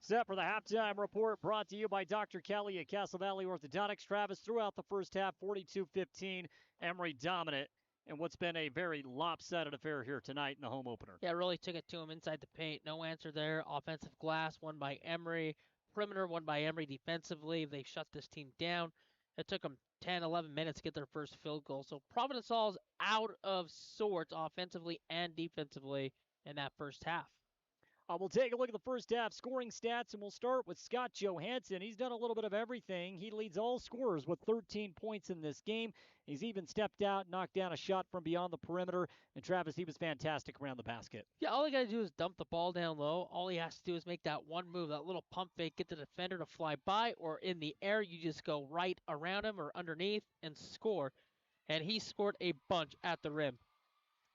Set for the halftime report brought to you by Dr. Kelly at Castle Valley Orthodontics. Travis, throughout the first half, 42-15, Emery dominant in what's been a very lopsided affair here tonight in the home opener. Yeah, really took it to him inside the paint. No answer there. Offensive glass won by Emery. Perimeter won by Emery defensively. They shut this team down. It took them 10, 11 minutes to get their first field goal. So Providence Hall's out of sorts offensively and defensively in that first half. We'll take a look at the first half scoring stats, and we'll start with Scott Johansson. He's done a little bit of everything. He leads all scorers with 13 points in this game. He's even stepped out, knocked down a shot from beyond the perimeter. And Travis, he was fantastic around the basket. Yeah, all he got to do is dump the ball down low. All he has to do is make that one move, that little pump fake, get the defender to fly by, or in the air, you just go right around him or underneath and score. And he scored a bunch at the rim.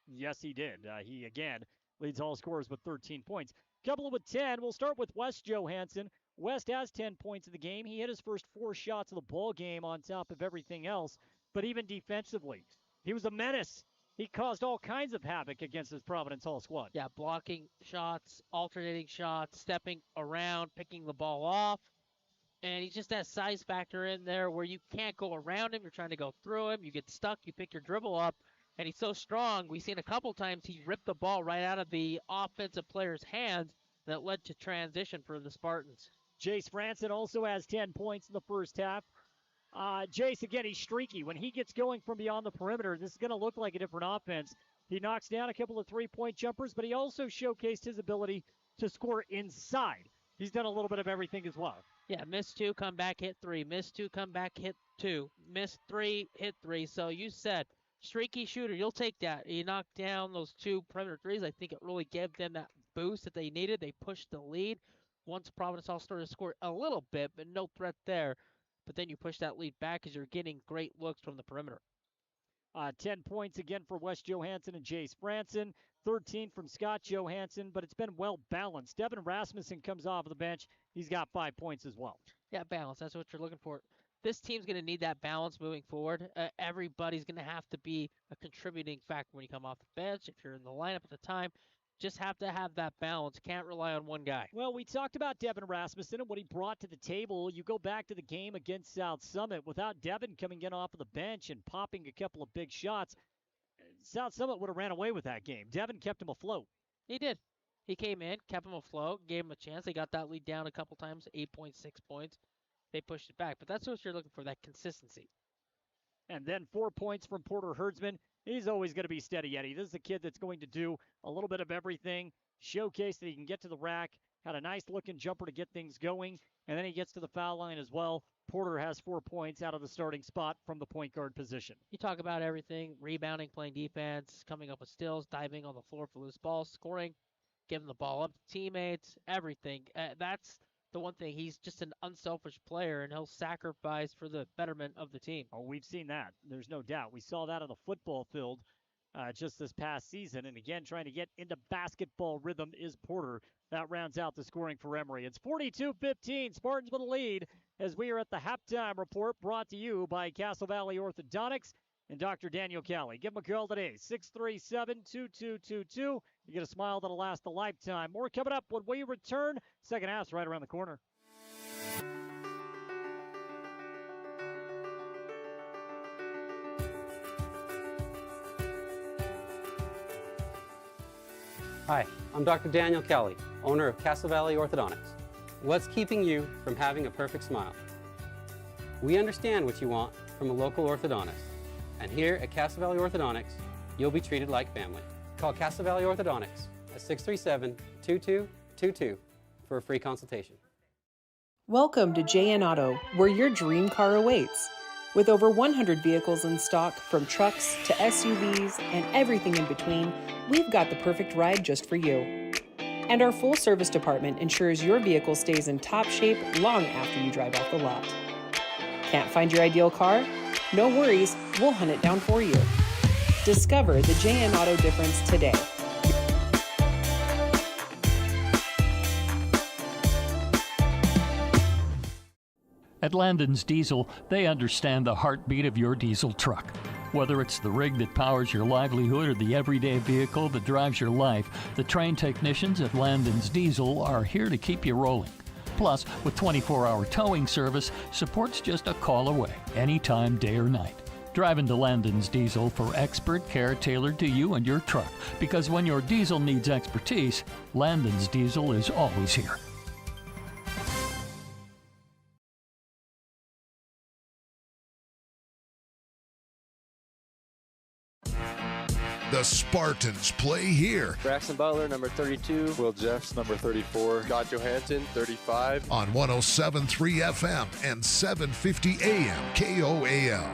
Yes, he did. He, again, leads all scorers with 13 points. Couple with 10. We'll start with Wes Johansson. West has 10 points in the game. He hit his first 4 shots of the ball game on top of everything else. But even defensively, he was a menace. He caused all kinds of havoc against his Providence Hall squad. Yeah, blocking shots, alternating shots, stepping around, picking the ball off. And he's just that size factor in there where you can't go around him. You're trying to go through him. You get stuck. You pick your dribble up. and he's so strong. We've seen a couple times he ripped the ball right out of the offensive player's hands that led to transition for the Spartans. Jace Franson also has 10 points in the first half. Jace, again, he's streaky. When he gets going from beyond the perimeter, this is going to look like a different offense. He knocks down a couple of three-point jumpers, but he also showcased his ability to score inside. He's done a little bit of everything as well. Yeah, missed 2, come back, hit 3. Missed 2, come back, hit 2. Missed 3, hit 3. So you said, streaky shooter, you'll take that. He knocked down those 2 perimeter threes. I think it really gave them that boost that they needed. They pushed the lead. Once Providence Hall started to score a little bit, but no threat there. But then you push that lead back as you're getting great looks from the perimeter. 10 points again for Wes Johansson and Jace Franson. 13 from Scott Johansson, but it's been well balanced. Devin Rasmussen comes off the bench. He's got 5 points as well. Yeah, balance. That's what you're looking for. This team's going to need that balance moving forward. Everybody's going to have to be a contributing factor when you come off the bench. If you're in the lineup at the time, just have to have that balance. Can't rely on one guy. Well, we talked about Devin Rasmussen and what he brought to the table. You go back to the game against South Summit. Without Devin coming in off of the bench and popping a couple of big shots, South Summit would have ran away with that game. Devin kept him afloat. He did. He came in, kept him afloat, gave him a chance. They got that lead down a couple times, 8.6 points. They pushed it back. But that's what you're looking for, that consistency. And then 4 points from Porter Herdsman. He's always going to be steady Eddie. This is a kid that's going to do a little bit of everything, showcase that he can get to the rack, had a nice-looking jumper to get things going, and then he gets to the foul line as well. Porter has 4 points out of the starting spot from the point guard position. You talk about everything, rebounding, playing defense, coming up with steals, diving on the floor for loose balls, scoring, giving the ball up to teammates, everything. That's the one thing. He's just an unselfish player, and he'll sacrifice for the betterment of the team. Oh, we've seen that. There's no doubt. We saw that on the football field just this past season. And again, trying to get into basketball rhythm is Porter. That rounds out the scoring for Emery. It's 42-15. Spartans with a lead as we are at the halftime report brought to you by Castle Valley Orthodontics and Dr. Daniel Kelly. Give him a call today, 637-2222. You get a smile that'll last a lifetime. More coming up when we return. Second half's right around the corner. Hi, I'm Dr. Daniel Kelly, owner of Castle Valley Orthodontics. What's keeping you from having a perfect smile? We understand what you want from a local orthodontist. And here at Castle Valley Orthodontics, you'll be treated like family. Call Castle Valley Orthodontics at 637-2222 for a free consultation. Welcome to JN Auto, where your dream car awaits. With over 100 vehicles in stock, from trucks to SUVs and everything in between, we've got the perfect ride just for you. And our full service department ensures your vehicle stays in top shape long after you drive off the lot. Can't find your ideal car? No worries, we'll hunt it down for you. Discover the JN Auto difference today. At Landon's Diesel, they understand the heartbeat of your diesel truck. Whether it's the rig that powers your livelihood or the everyday vehicle that drives your life, the trained technicians at Landon's Diesel are here to keep you rolling. Plus, with 24-hour towing service, support's just a call away, anytime, day or night. Drive into Landon's Diesel for expert care tailored to you and your truck, because when your diesel needs expertise, Landon's Diesel is always here. The Spartans play here. Braxton Butler, number 32. Will Jeffs, number 34. Scott Johansson, 35. On 107.3 FM and 750 AM KOAL.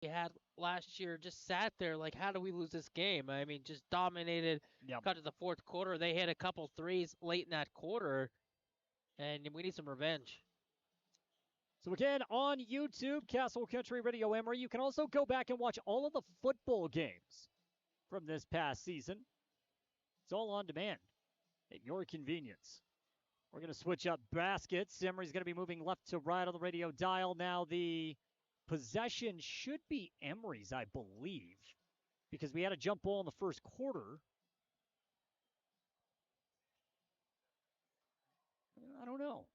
had last year just sat there like, how do we lose this game? I mean, just dominated. Got to the fourth quarter. They hit a couple threes late in that quarter, and we need some revenge. So again, on YouTube, Castle Country Radio Emery, you can also go back and watch all of the football games from this past season. It's all on demand at your convenience. We're going to switch up baskets. Emery's going to be moving left to right on the radio dial. Now the possession should be Emery's, I believe, because we had a jump ball in the first quarter. I don't know.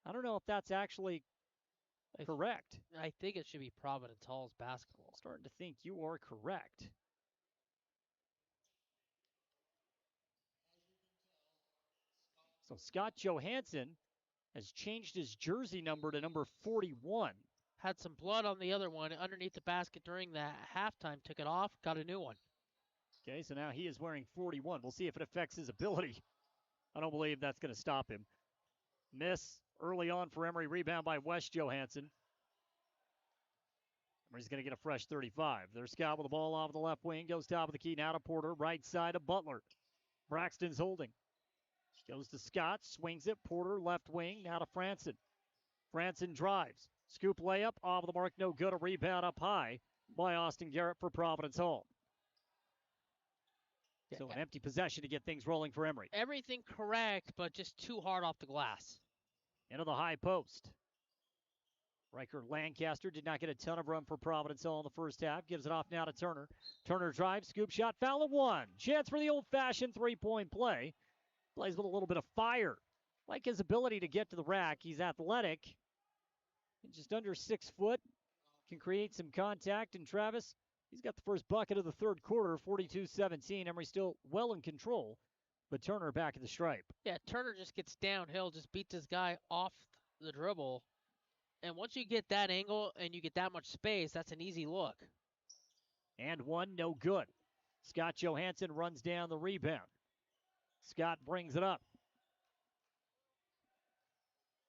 I don't know if that's actually correct. I think it should be Providence Hall's basketball. Starting to think you are correct. So Scott Johansson has changed his jersey number to number 41. Had some blood on the other one underneath the basket during the halftime. Took it off, got a new one. Okay, so now he is wearing 41. We'll see if it affects his ability. I don't believe that's going to stop him. Miss early on for Emery. Rebound by West Johansson. Emery's going to get a fresh 35. There's Scott with the ball off the left wing. Goes top of the key now to Porter. Right side to Butler. Braxton's holding. Goes to Scott. Swings it. Porter left wing. Now to Franson. Franson drives. Scoop layup. Off the mark. No good. A rebound up high by Austin Garrett for Providence Hall. So an empty possession to get things rolling for Emery. Everything correct, but just too hard off the glass. Into the high post. Riker Lancaster did not get a ton of run for Providence Hall in the first half. Gives it off now to Turner. Turner drives, scoop shot, foul of one. Chance for the old-fashioned three-point play. Plays with a little bit of fire. Like his ability to get to the rack. He's athletic. And just under 6 foot. Can create some contact. And Travis, he's got the first bucket of the third quarter, 42-17. Emery still well in control. But Turner back at the stripe. Yeah, Turner just gets downhill, just beats this guy off the dribble. And once you get that angle and you get that much space, that's an easy look. And one, no good. Scott Johansson runs down the rebound. Scott brings it up.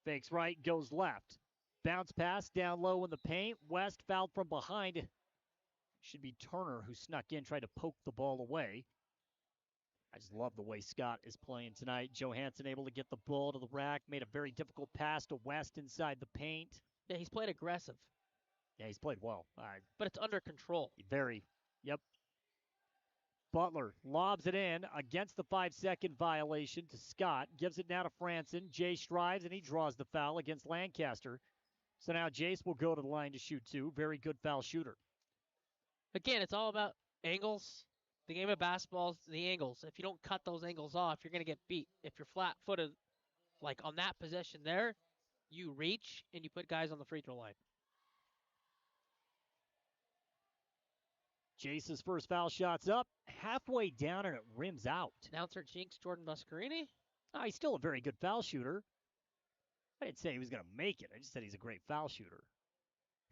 Fakes right, goes left. Bounce pass down low in the paint. West fouled from behind. Should be Turner who snuck in, tried to poke the ball away. I just love the way Scott is playing tonight. Johansson able to get the ball to the rack. Made a very difficult pass to West inside the paint. Yeah, he's played aggressive. Yeah, he's played well. But it's under control. Very. Yep. Butler lobs it in against the 5-second violation to Scott. Gives it now to Franson. Jay strives, and he draws the foul against Lancaster. So now Jace will go to the line to shoot two. Very good foul shooter. Again, it's all about angles. The game of basketball is the angles. If you don't cut those angles off, you're going to get beat. If you're flat-footed, like on that possession there, you reach and you put guys on the free throw line. Jace's first foul shot's up. Halfway down and it rims out. Announcer jinx Jordan Buscarini. He's still a very good foul shooter. I didn't say he was going to make it. I just said he's a great foul shooter.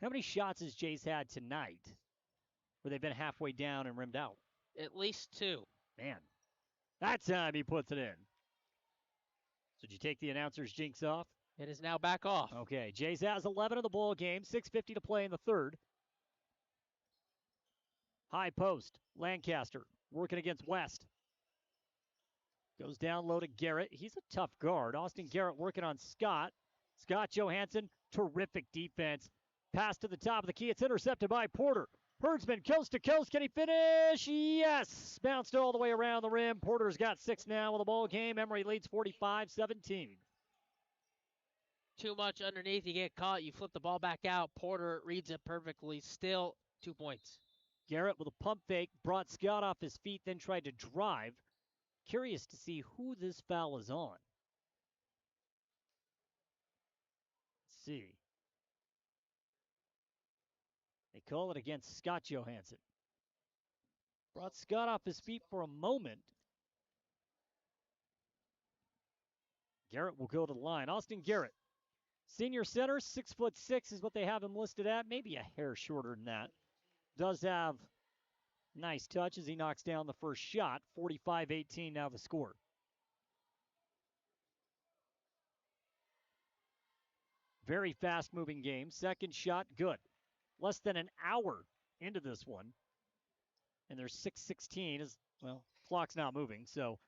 How many shots has Jace had tonight where they've been halfway down and rimmed out? At least 2. Man, that time he puts it in. So did you take the announcer's jinx off? It is now back off. Okay, Jays has 11 in the ball game, 6:50 to play in the third. High post, Lancaster working against West. Goes down low to Garrett. He's a tough guard. Austin Garrett working on Scott. Scott Johansson, terrific defense. Pass to the top of the key. It's intercepted by Porter. Herdsman, coast to coast. Can he finish? Yes. Bounced all the way around the rim. Porter's got 6 now in the ball game. Emery leads 45-17. Too much underneath. You get caught. You flip the ball back out. Porter reads it perfectly. Still 2 points. Garrett with a pump fake. Brought Scott off his feet, then tried to drive. Curious to see who this foul is on. Let's see. They call it against Scott Johansson. Brought Scott off his feet for a moment. Garrett will go to the line. Austin Garrett, senior center, 6'6" is what they have him listed at. Maybe a hair shorter than that. Does have nice touch as he knocks down the first shot. 45-18 now the score. Very fast-moving game. Second shot, good. Less than an hour into this one. And there's 6:16 as, well, clock's not moving, so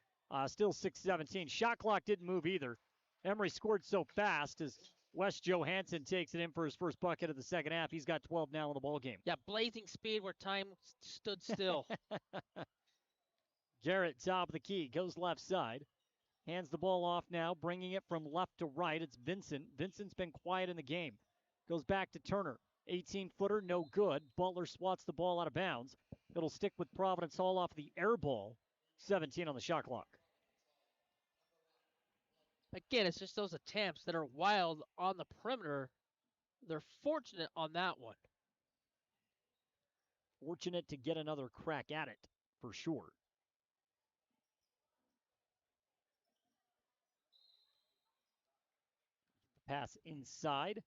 still 6:17. Shot clock didn't move either. Emery scored so fast as Wes Johansson takes it in for his first bucket of the second half. He's got 12 now in the ball game. Yeah, blazing speed where time stood still. Garrett, top of the key, goes left side. Hands the ball off now, bringing it from left to right. It's Vincent. Vincent's been quiet in the game. Goes back to Turner. 18-footer, no good. Butler swats the ball out of bounds. It'll stick with Providence Hall off the air ball. 17 on the shot clock. Again, it's just those attempts that are wild on the perimeter. They're fortunate on that one. Fortunate to get another crack at it, for sure. Pass inside.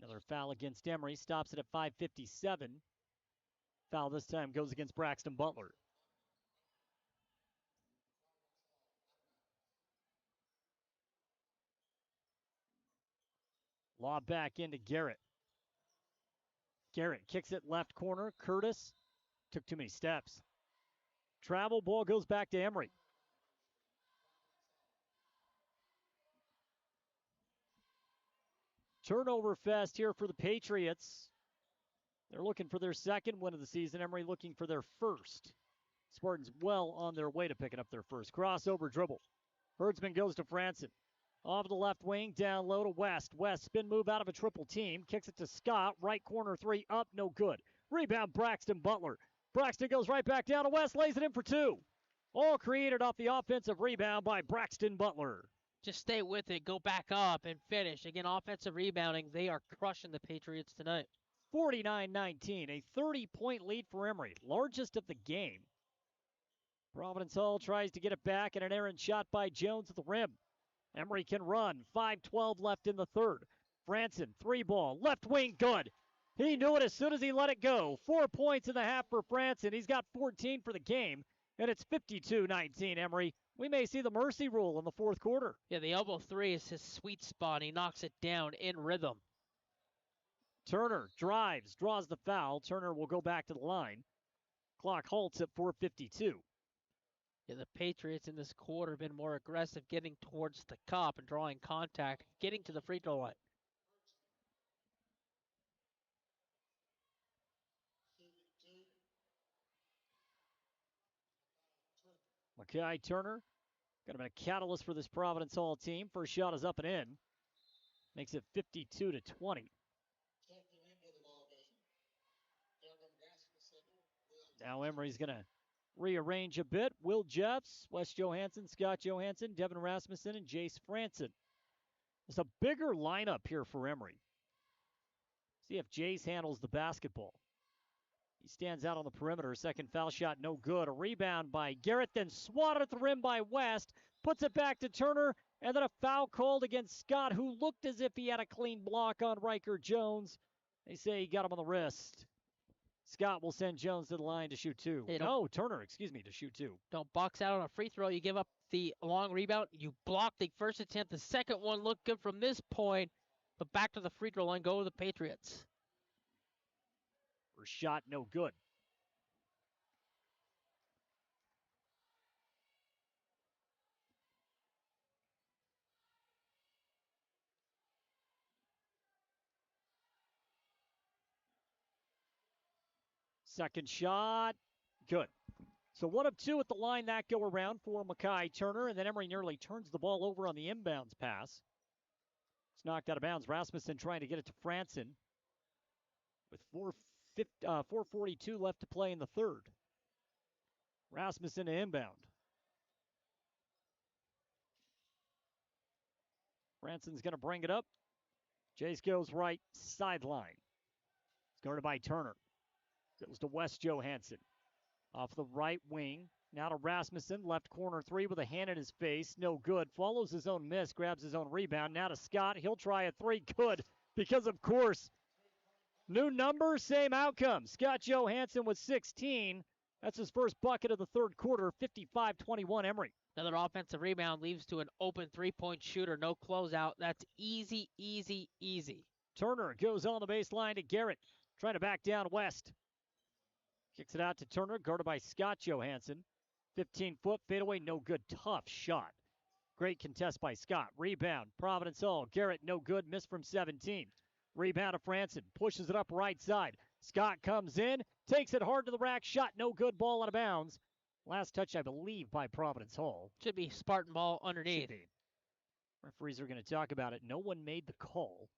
Another foul against Emery. Stops it at 5:57. Foul this time goes against Braxton Butler. Lob back into Garrett. Garrett kicks it left corner. Curtis took too many steps. Travel ball goes back to Emery. Turnover fest here for the Patriots. They're looking for their second win of the season. Emery looking for their first. Spartans well on their way to picking up their first. Crossover dribble. Herdsman goes to Franson. Off the left wing, down low to West. West spin move out of a triple team. Kicks it to Scott. Right corner three up, no good. Rebound Braxton Butler. Braxton goes right back down to West, lays it in for two. All created off the offensive rebound by Braxton Butler. Just stay with it, go back up, and finish. Again, offensive rebounding, they are crushing the Patriots tonight. 49-19, a 30-point lead for Emery, largest of the game. Providence Hall tries to get it back, and an errant shot by Jones at the rim. Emery can run. 5:12 left in the third. Franson, three ball, left wing, good. He knew it as soon as he let it go. 4 points in the half for Franson. He's got 14 for the game, and it's 52-19, Emery. We may see the mercy rule in the fourth quarter. Yeah, the elbow three is his sweet spot. He knocks it down in rhythm. Turner drives, draws the foul. Turner will go back to the line. Clock halts at 4:52. Yeah, the Patriots in this quarter have been more aggressive, getting towards the cup and drawing contact, getting to the free throw line. Makai Turner, got him a catalyst for this Providence Hall team. First shot is up and in. Makes it 52-20. Now Emery's going to rearrange a bit. Will Jeffs, Wes Johansson, Scott Johansson, Devin Rasmussen, and Jace Franson. It's a bigger lineup here for Emery. See if Jace handles the basketball. He stands out on the perimeter. Second foul shot, no good. A rebound by Garrett, then swatted at the rim by West. Puts it back to Turner, and then a foul called against Scott, who looked as if he had a clean block on Riker Jones. They say he got him on the wrist. Scott will send Jones to the line to shoot two. Turner, to shoot two. Don't box out on a free throw. You give up the long rebound. You block the first attempt. The second one looked good from this point, but back to the free throw line go the Patriots. First shot, no good. Second shot, good. So 1 of 2 at the line that go around for Makai Turner, and then Emery nearly turns the ball over on the inbounds pass. It's knocked out of bounds. Rasmussen trying to get it to Franson with 4:42 left to play in the third. Rasmussen to inbound. Franson's going to bring it up. Jace goes right sideline. It's guarded by Turner. Goes to Wes Johansson. Off the right wing. Now to Rasmussen. Left corner three with a hand in his face. No good. Follows his own miss. Grabs his own rebound. Now to Scott. He'll try a three. Good. Because, of course, new number, same outcome. Scott Johansson with 16. That's his first bucket of the third quarter. 55-21 Emery. Another offensive rebound leads to an open three-point shooter. No closeout. That's easy, easy, easy. Turner goes on the baseline to Garrett. Trying to back down West. Kicks it out to Turner, guarded by Scott Johansson. 15-foot fadeaway, no good. Tough shot. Great contest by Scott. Rebound, Providence Hall. Garrett, no good. Missed from 17. Rebound to Franson. Pushes it up right side. Scott comes in. Takes it hard to the rack. Shot, no good. Ball out of bounds. Last touch, I believe, by Providence Hall. Should be Spartan ball underneath. Referees are going to talk about it. No one made the call.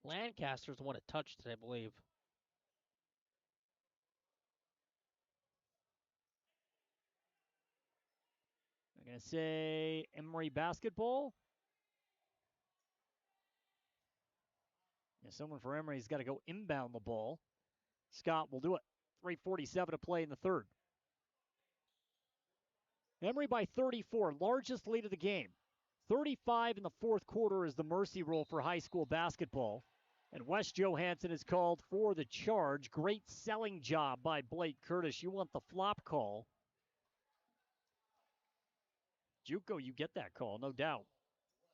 Lancaster's the one that touched it, I believe. I'm going to say Emery basketball. Yeah, someone for Emery's got to go inbound the ball. Scott will do it. 3:47 to play in the third. Emery by 34, largest lead of the game. 35 in the fourth quarter is the mercy rule for high school basketball. And Wes Johansson is called for the charge. Great selling job by Blake Curtis. You want the flop call. JUCO, you get that call, no doubt.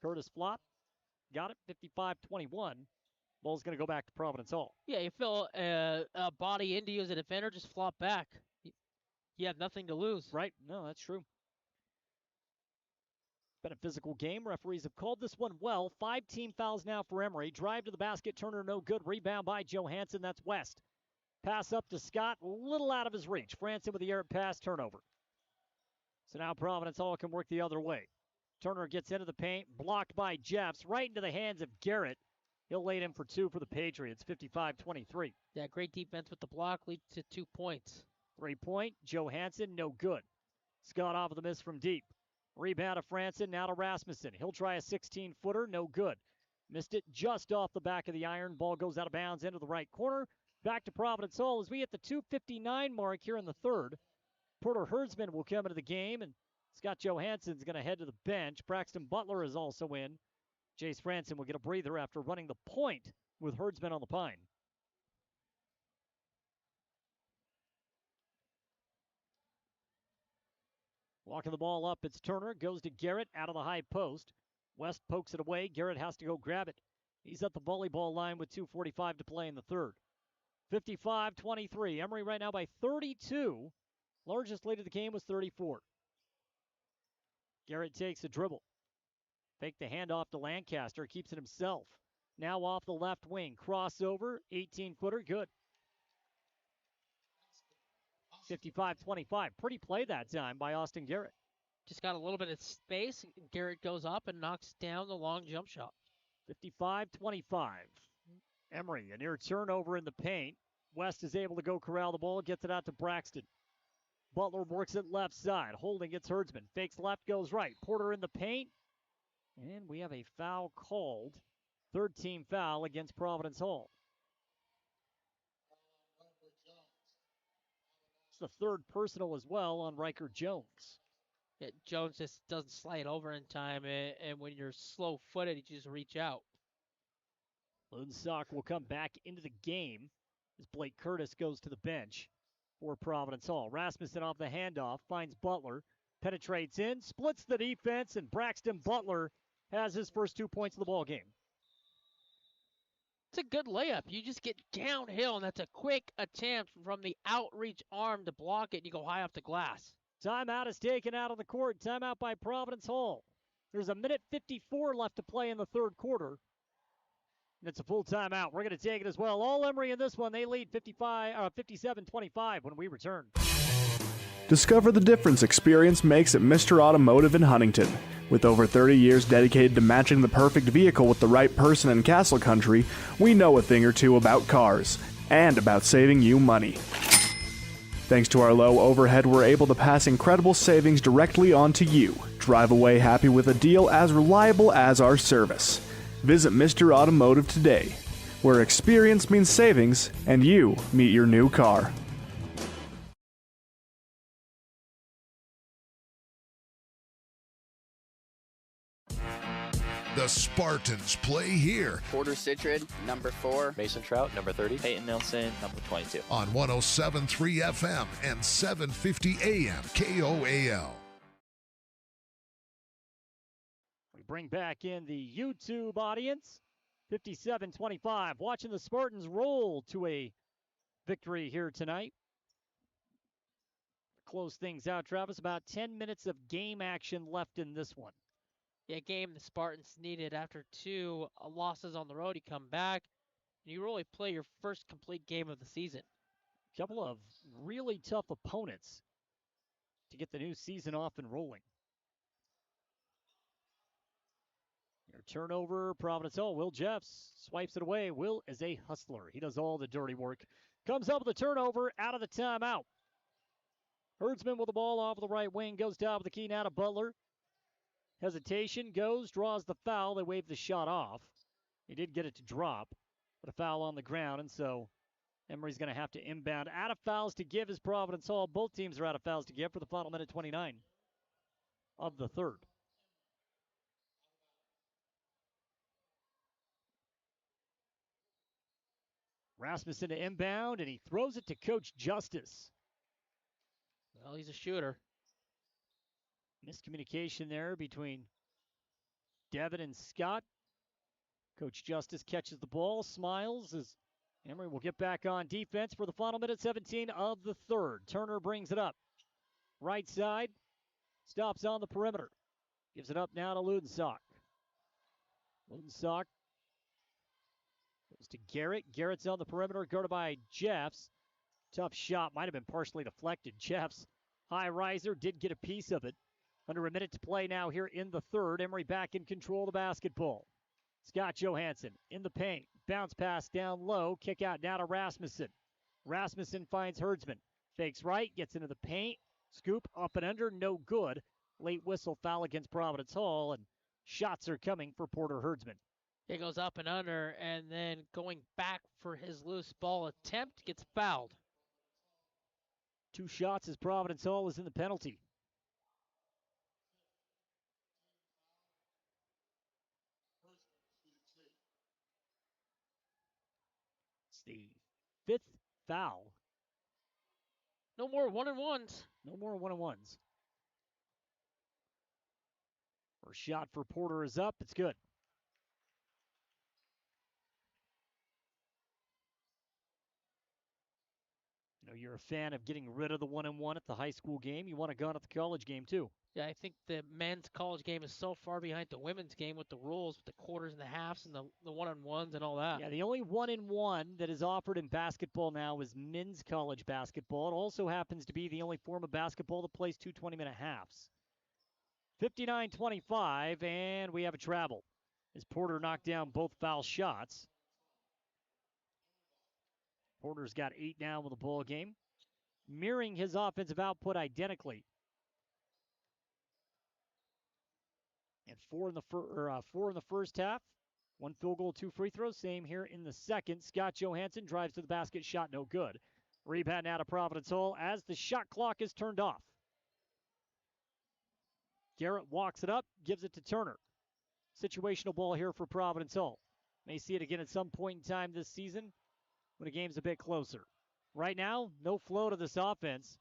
Curtis flop. Got it, 55-21. Ball's going to go back to Providence Hall. Yeah, you feel a body into you as a defender, just flop back. You have nothing to lose. Right, no, that's true. Been a physical game. Referees have called this one well. 5 team fouls now for Emery. Drive to the basket, Turner, no good. Rebound by Johansson, that's West. Pass up to Scott, a little out of his reach. Franson with the air pass, turnover. So now Providence Hall can work the other way. Turner gets into the paint, blocked by Jeffs, right into the hands of Garrett. He'll lay it in for 2 for the Patriots, 55-23. Yeah, great defense with the block, leads to 2 points. 3-point, Johansson, no good. Scott off of the miss from deep. Rebound to Franson, now to Rasmussen. He'll try a 16-footer, no good. Missed it just off the back of the iron. Ball goes out of bounds into the right corner. Back to Providence Hall as we hit the 2:59 mark here in the third. Porter Herdsman will come into the game, and Scott Johansson's going to head to the bench. Braxton Butler is also in. Jace Franson will get a breather after running the point with Herdsman on the pine. Walking the ball up, it's Turner. Goes to Garrett out of the high post. West pokes it away. Garrett has to go grab it. He's at the volleyball line with 2:45 to play in the third. 55-23. Emery right now by 32. Largest lead of the game was 34. Garrett takes a dribble. Fake the handoff to Lancaster. Keeps it himself. Now off the left wing. Crossover. 18-footer. Good. 55-25. Pretty play that time by Austin Garrett. Just got a little bit of space. Garrett goes up and knocks down the long jump shot. 55-25. Emery, a near turnover in the paint. West is able to go corral the ball. Gets it out to Braxton. Butler works it left side. Holding it's Herdsman. Fakes left, goes right. Porter in the paint. And we have a foul called. Third team foul against Providence Hall. It's the third personal as well on Riker Jones. Yeah, Jones just doesn't slide over in time, and when you're slow-footed, you just reach out. Loonsock will come back into the game as Blake Curtis goes to the bench for Providence Hall. Rasmussen off the handoff, finds Butler, penetrates in, splits the defense, and Braxton Butler has his first 2 points of the ball game. It's a good layup. You just get downhill, and that's a quick attempt from the outreach arm to block it, and you go high off the glass. Timeout is taken out on the court. Timeout by Providence Hall. There's a minute 54 left to play in the third quarter. And it's a full timeout. We're going to take it as well. All Emery in this one. They lead 57-25 when we return. Discover the difference experience makes at Mr. Automotive in Huntington. With over 30 years dedicated to matching the perfect vehicle with the right person in Castle Country, we know a thing or two about cars and about saving you money. Thanks to our low overhead, we're able to pass incredible savings directly on to you. Drive away happy with a deal as reliable as our service. Visit Mr. Automotive today, where experience means savings and you meet your new car. The Spartans play here. Porter Citrid, number 4. Mason Trout, number 30. Peyton Nelson, number 22. On 107.3 FM and 750 AM KOAL. We bring back in the YouTube audience. 57-25. Watching the Spartans roll to a victory here tonight. Close things out, Travis. About 10 minutes of game action left in this one. Yeah, game the Spartans needed after 2 losses on the road. You come back, and you really play your first complete game of the season. A couple of really tough opponents to get the new season off and rolling. Your turnover, Providence Hall. Will Jeffs swipes it away. Will is a hustler. He does all the dirty work. Comes up with a turnover out of the timeout. Herdsman with the ball off the right wing. Goes down with the key now to Butler. Hesitation, goes, draws the foul. They wave the shot off. He did get it to drop, but a foul on the ground, and so Emery's going to have to inbound. Out of fouls to give is Providence Hall. Both teams are out of fouls to give for the final minute 29 of the third. Rasmussen to inbound, and he throws it to Coach Justice. Well, he's a shooter. Miscommunication there between Devin and Scott. Coach Justice catches the ball, smiles as Emery will get back on defense for the final minute 17 of the third. Turner brings it up. Right side, stops on the perimeter. Gives it up now to Ludensock. Ludensock goes to Garrett. Garrett's on the perimeter, guarded by Jeffs. Tough shot, might have been partially deflected. Jeffs, high riser, did get a piece of it. Under a minute to play now here in the third. Emery back in control of the basketball. Scott Johansson in the paint. Bounce pass down low. Kick out now to Rasmussen. Rasmussen finds Herdsman. Fakes right, gets into the paint. Scoop up and under, no good. Late whistle foul against Providence Hall, and shots are coming for Porter Herdsman. It goes up and under, and then going back for his loose ball attempt, gets fouled. 2 shots as Providence Hall is in the penalty. It's the 5th foul. No more 1-on-1s. No more 1-on-1s. First shot for Porter is up. It's good. You know, you're a fan of getting rid of the 1-on-1 at the high school game. You want to go on at the college game, too. Yeah, I think the men's college game is so far behind the women's game with the rules, with the quarters and the halves and the 1-on-1s and all that. Yeah, the only 1-on-1 that is offered in basketball now is men's college basketball. It also happens to be the only form of basketball that plays 2 20-minute halves. 59-25, and we have a travel as Porter knocked down both foul shots. Porter's got 8 now with the ball game, mirroring his offensive output identically. And 4 in the first half. 1 field goal, 2 free throws. Same here in the second. Scott Johansson drives to the basket, shot no good. Rebound now to Providence Hall as the shot clock is turned off. Garrett walks it up, gives it to Turner. Situational ball here for Providence Hall. May see it again at some point in time this season when the game's a bit closer. Right now, no flow to this offense.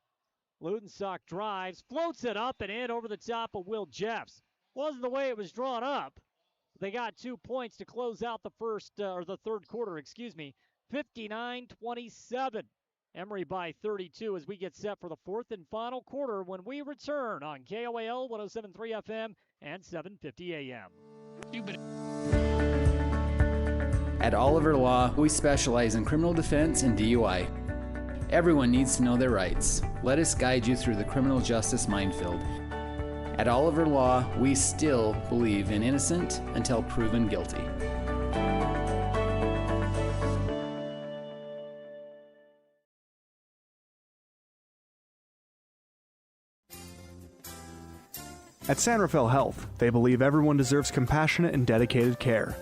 Ludensock drives, floats it up and in over the top of Will Jeffs. Wasn't the way it was drawn up. They got 2 points to close out the third quarter, 59-27. Emery by 32 as we get set for the fourth and final quarter when we return on KOAL 107.3 FM and 750 AM. At Oliver Law, we specialize in criminal defense and DUI. Everyone needs to know their rights. Let us guide you through the criminal justice minefield. At Oliver Law, we still believe in innocent until proven guilty. At San Rafael Health, they believe everyone deserves compassionate and dedicated care.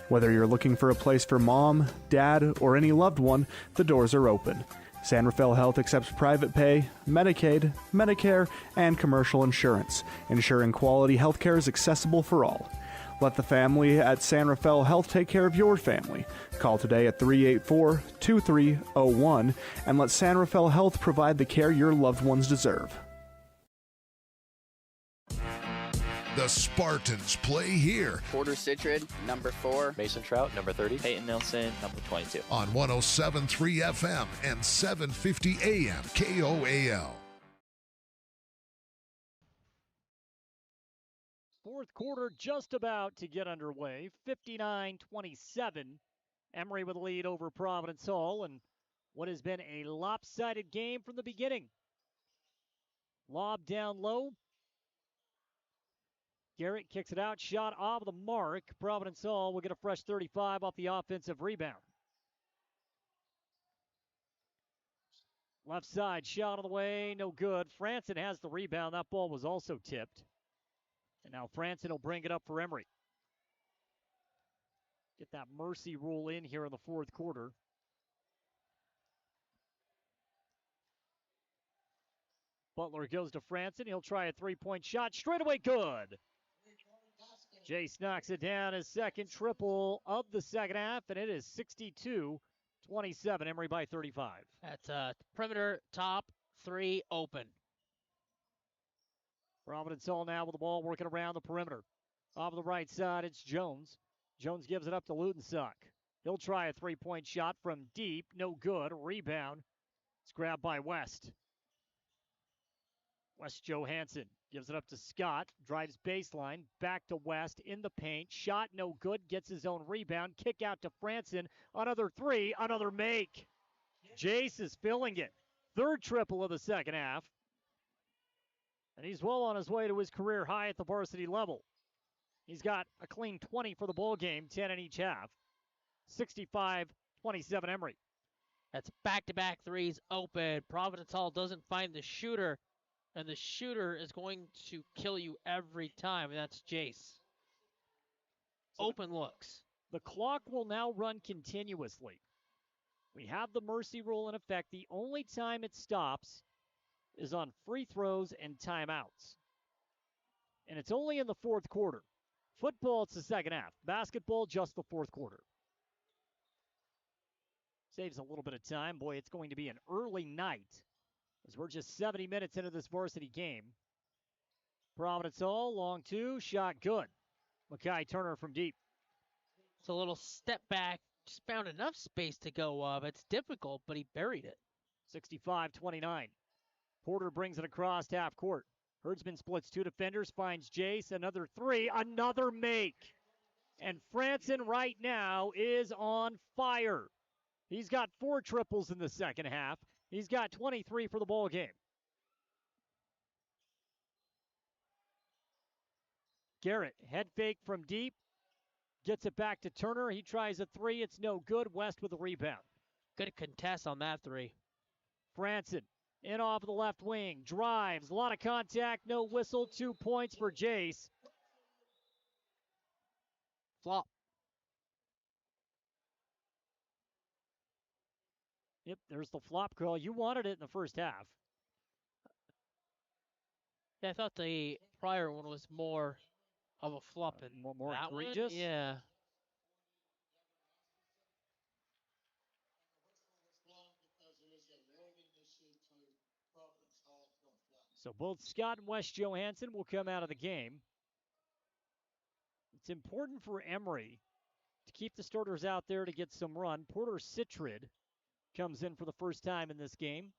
Whether you're looking for a place for mom, dad, or any loved one, the doors are open. San Rafael Health accepts private pay, Medicaid, Medicare, and commercial insurance, ensuring quality health care is accessible for all. Let the family at San Rafael Health take care of your family. Call today at 384-2301 and let San Rafael Health provide the care your loved ones deserve. The Spartans play here Porter Citrid, number 4. Mason Trout, number 30. Peyton Nelson, number 22. on 107.3 FM and 750 AM KOAL. Fourth quarter just about to get underway. 59-27. Emery with a lead over Providence Hall, and what has been a lopsided game from the beginning. Lob down low. Garrett kicks it out, shot off the mark. Providence Hall will get a fresh 35 off the offensive rebound. Left side, shot on the way, no good. Franson has the rebound. That ball was also tipped. And now Franson will bring it up for Emery. Get that mercy rule in here in the fourth quarter. Butler goes to Franson. He'll try a three-point shot. Straight away, good. Jace knocks it down, his second triple of the second half, and it is 62-27. Emery by 35. That's a perimeter top 3 open. Providence Hall now with the ball working around the perimeter. Off the right side, it's Jones. Jones gives it up to Lutensock. He'll try a three-point shot from deep. No good. Rebound. It's grabbed by West. West Johansson gives it up to Scott. Drives baseline. Back to West in the paint. Shot no good. Gets his own rebound. Kick out to Franson. Another three. Another make. Jace is filling it. Third triple of the second half. And he's well on his way to his career high at the varsity level. He's got a clean 20 for the ball game, 10 in each half. 65-27 Emery. That's back-to-back threes open. Providence Hall doesn't find the shooter, and the shooter is going to kill you every time, and that's Jace. Open looks. The clock will now run continuously. We have the mercy rule in effect. The only time it stops is on free throws and timeouts. And it's only in the fourth quarter. Football, it's the second half. Basketball, just the fourth quarter. Saves a little bit of time. Boy, it's going to be an early night as we're just 70 minutes into this varsity game. Providence Hall, long two, shot good. Makai Turner from deep. It's a little step back. Just found enough space to go up. It's difficult, but he buried it. 65-29. Porter brings it across half court. Herdsman splits two defenders, finds Jace, another three, another make. And Franson right now is on fire. He's got 4 triples in the second half. He's got 23 for the ball game. Garrett, head fake from deep. Gets it back to Turner. He tries a three. It's no good. West with a rebound. Good contest on that three. Franson. In off the left wing, drives, a lot of contact, no whistle, 2 points for Jace. Flop. Yep, there's the flop call. You wanted it in the first half. Yeah, I thought the prior one was more of a flop than more that egregious. One? Yeah. So both Scott and West Johansson will come out of the game. It's important for Emery to keep the starters out there to get some run. Porter Citrid comes in for the first time in this game.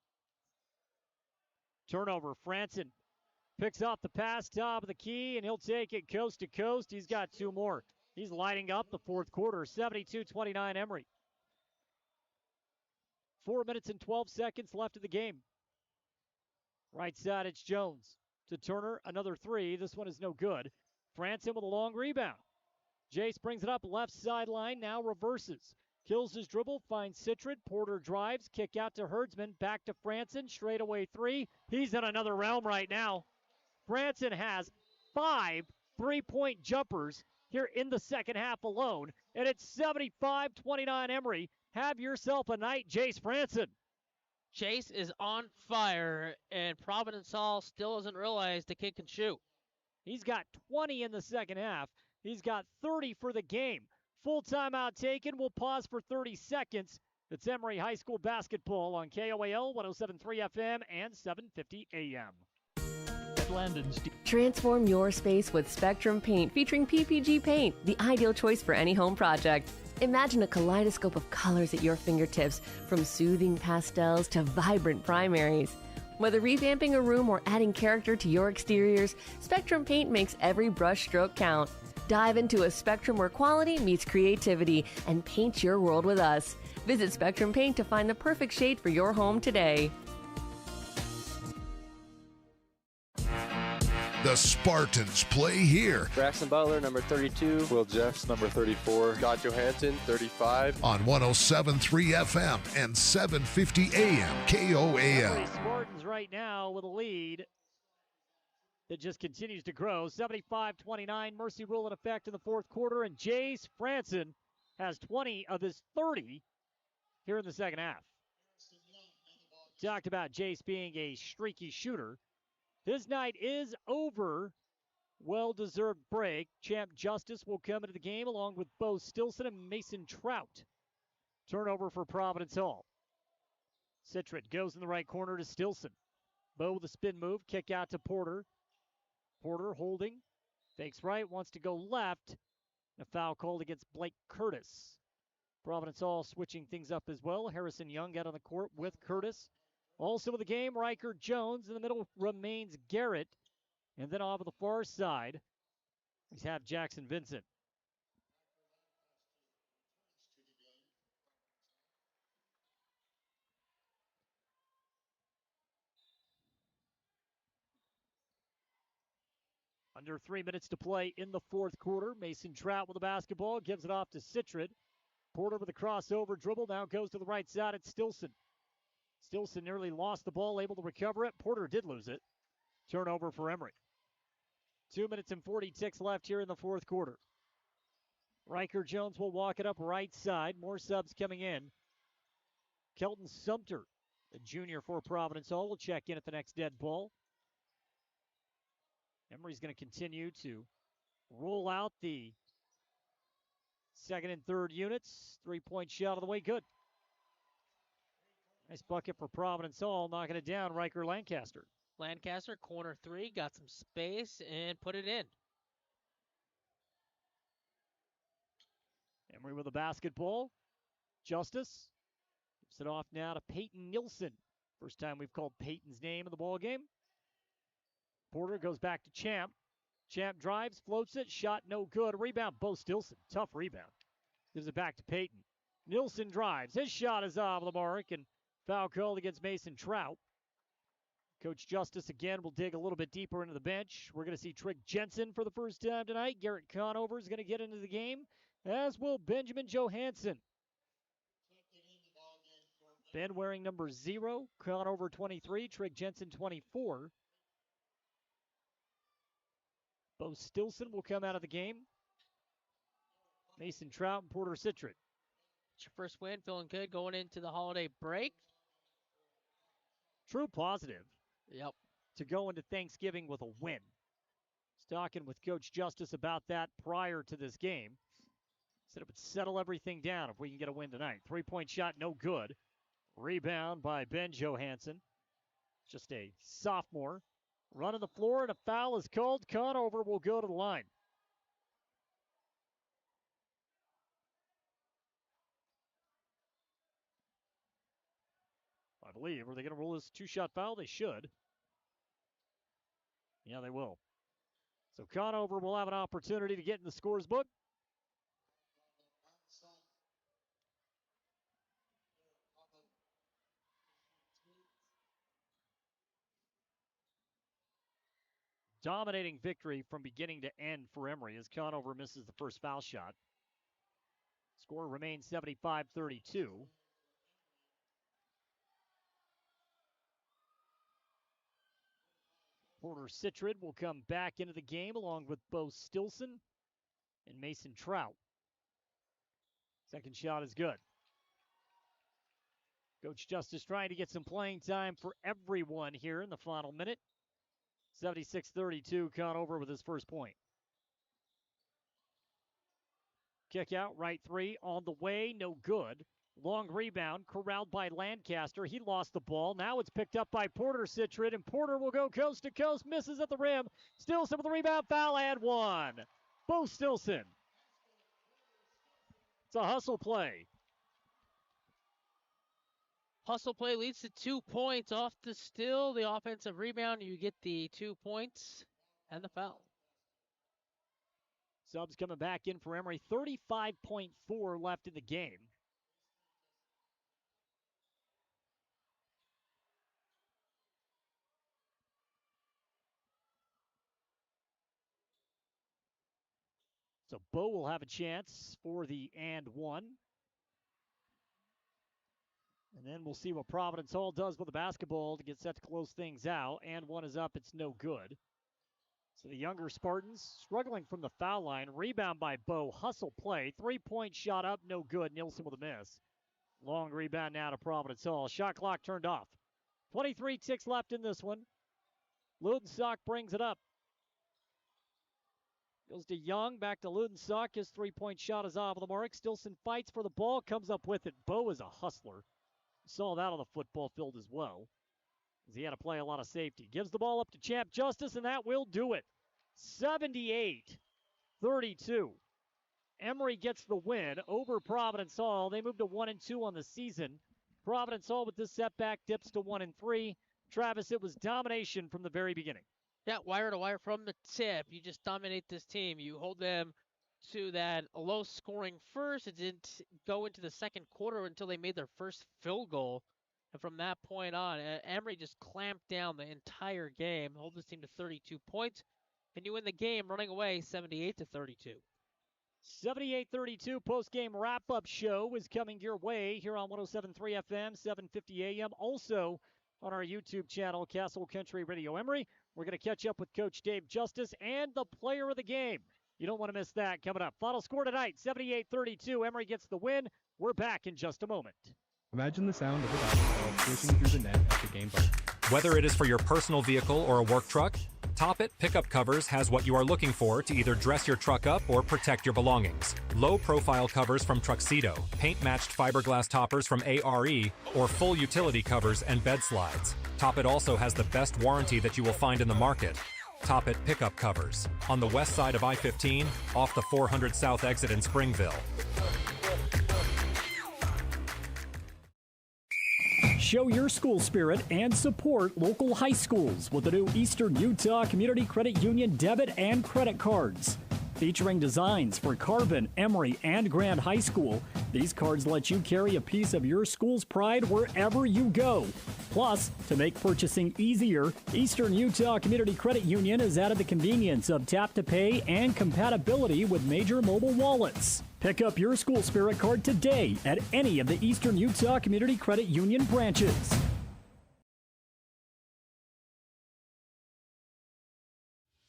Turnover. Franson picks off the pass, top of the key, and he'll take it coast to coast. He's got 2 more. He's lighting up the fourth quarter. 72-29 Emery. 4 minutes and 12 seconds left of the game. Right side, it's Jones. To Turner, another three. This one is no good. Franson with a long rebound. Jace brings it up left sideline, now reverses. Kills his dribble, finds Citrid. Porter drives, kick out to Herdsman. Back to Franson, straightaway three. He's in another realm right now. Franson has 5 3-point jumpers here in the second half alone. And it's 75-29 Emery. Have yourself a night, Jace Franson. Jace is on fire, and Providence Hall still doesn't realize the kid can shoot. He's got 20 in the second half. He's got 30 for the game. Full timeout taken. We'll pause for 30 seconds. It's Emery High School basketball on KOAL 107.3 FM and 750 AM. At Landon's Transform your space with Spectrum Paint featuring PPG paint, the ideal choice for any home project. Imagine a kaleidoscope of colors at your fingertips, from soothing pastels to vibrant primaries. Whether revamping a room or adding character to your exteriors, Spectrum Paint makes every brush stroke count. Dive into a spectrum where quality meets creativity and paint your world with us. Visit Spectrum Paint to find the perfect shade for your home today. The Spartans play here. Braxton Butler, number 32. Will Jeffs, number 34. Scott Johansson, 35. On 107.3 FM and 750 AM KOAL. Emery Spartans right now with a lead that just continues to grow. 75-29, mercy rule in effect in the fourth quarter, and Jace Franson has 20 of his 30 here in the second half. Talked about Jace being a streaky shooter. His night is over. Well-deserved break. Champ Justice will come into the game along with Bo Stilson and Mason Trout. Turnover for Providence Hall. Citrit goes in the right corner to Stilson. Bo with a spin move. Kick out to Porter. Porter holding. Fakes right. Wants to go left. A foul called against Blake Curtis. Providence Hall switching things up as well. Harrison Young out on the court with Curtis. Also in the game, Riker Jones. In the middle remains Garrett. And then off of the far side, we have Jackson Vincent. Under 3 minutes to play in the fourth quarter. Mason Trout with the basketball. Gives it off to Citrid. Porter with a crossover dribble. Now goes to the right side at Stilson. Stilson nearly lost the ball, able to recover it. Porter did lose it. Turnover for Emery. 2 minutes and 40 ticks left here in the fourth quarter. Riker Jones will walk it up right side. More subs coming in. Kelton Sumter, the junior for Providence Hall, will check in at the next dead ball. Emery's going to continue to roll out the second and third units. 3-point shot of the way, good. Nice bucket for Providence Hall, knocking it down, Riker Lancaster. Lancaster, corner three, got some space and put it in. Emery with a basketball. Justice gives it off now to Peyton Nilsson. First time we've called Peyton's name in the ball game. Porter goes back to Champ. Champ drives, floats it, shot no good. Rebound, Bo Stilson. Tough rebound. Gives it back to Peyton. Nilsson drives. His shot is off the mark, and foul called against Mason Trout. Coach Justice again will dig a little bit deeper into the bench. We're going to see Trig Jensen for the first time tonight. Garrett Conover is going to get into the game, as will Benjamin Johansson. Ben wearing number 0, Conover 23, Trig Jensen 24. Bo Stilson will come out of the game. Mason Trout and Porter Citrit. It's your first win, feeling good going into the holiday break. True positive. Yep. To go into Thanksgiving with a win. Was talking with Coach Justice about that prior to this game. Said it would settle everything down if we can get a win tonight. 3-point shot, no good. Rebound by Ben Johansson. Just a sophomore. Running the floor, and a foul is called. Conover will go to the line. I believe. Are they going to rule this two-shot foul? They should. Yeah, they will. So Conover will have an opportunity to get in the scores book. Dominating victory from beginning to end for Emery as Conover misses the first foul shot. Score remains 75-32. Porter Citrid will come back into the game along with Bo Stilson and Mason Trout. Second shot is good. Coach Justice trying to get some playing time for everyone here in the final minute. 76-32, Conover with his first point. Kick out, right three, on the way, no good. Long rebound, corralled by Lancaster. He lost the ball. Now it's picked up by Porter Citrin, and Porter will go coast to coast, misses at the rim. Stilson with the rebound, foul, and one. Bo Stilson. It's a hustle play. Hustle play leads to 2 points off the steal. The offensive rebound, you get the 2 points and the foul. Subs coming back in for Emery. 35.4 left in the game. So Bo will have a chance for the and one. And then we'll see what Providence Hall does with the basketball to get set to close things out. And one is up. It's no good. So the younger Spartans struggling from the foul line. Rebound by Bo. Hustle play. 3-point shot up. No good. Nielsen with a miss. Long rebound now to Providence Hall. Shot clock turned off. 23 ticks left in this one. Ludensock brings it up. Goes to Young, back to Ludensock. His 3-point shot is off of the mark. Stilson fights for the ball, comes up with it. Bo is a hustler. Saw that on the football field as well, as he had to play a lot of safety. Gives the ball up to Champ Justice, and that will do it. 78-32. Emery gets the win over Providence Hall. They move to 1-2 on the season. Providence Hall with this setback dips to 1-3. Travis, it was domination from the very beginning. Yeah, wire to wire from the tip. You just dominate this team. You hold them to that low scoring first. It didn't go into the second quarter until they made their first field goal. And from that point on, Emery just clamped down the entire game, hold this team to 32 points, and you win the game running away 78-32. 78-32 post-game wrap-up show is coming your way here on 107.3 FM, 750 AM. Also on our YouTube channel, Castle Country Radio Emery. We're going to catch up with Coach Dave Justice and the player of the game. You don't want to miss that coming up. Final score tonight, 78-32. Emery gets the win. We're back in just a moment. Imagine the sound of a basketball swishing through the net at the game buzzer. Whether it is for your personal vehicle or a work truck, Toppet Pickup Covers has what you are looking for to either dress your truck up or protect your belongings. Low-profile covers from Truxedo, paint-matched fiberglass toppers from ARE, or full utility covers and bed slides. Toppet also has the best warranty that you will find in the market. Toppet Pickup Covers, on the west side of I-15, off the 400 South exit in Springville. Show your school spirit and support local high schools with the new Eastern Utah Community Credit Union debit and credit cards. Featuring designs for Carbon, Emery, and Grand High School, these cards let you carry a piece of your school's pride wherever you go. Plus, to make purchasing easier, Eastern Utah Community Credit Union has added the convenience of tap-to-pay and compatibility with major mobile wallets. Pick up your school spirit card today at any of the Eastern Utah Community Credit Union branches.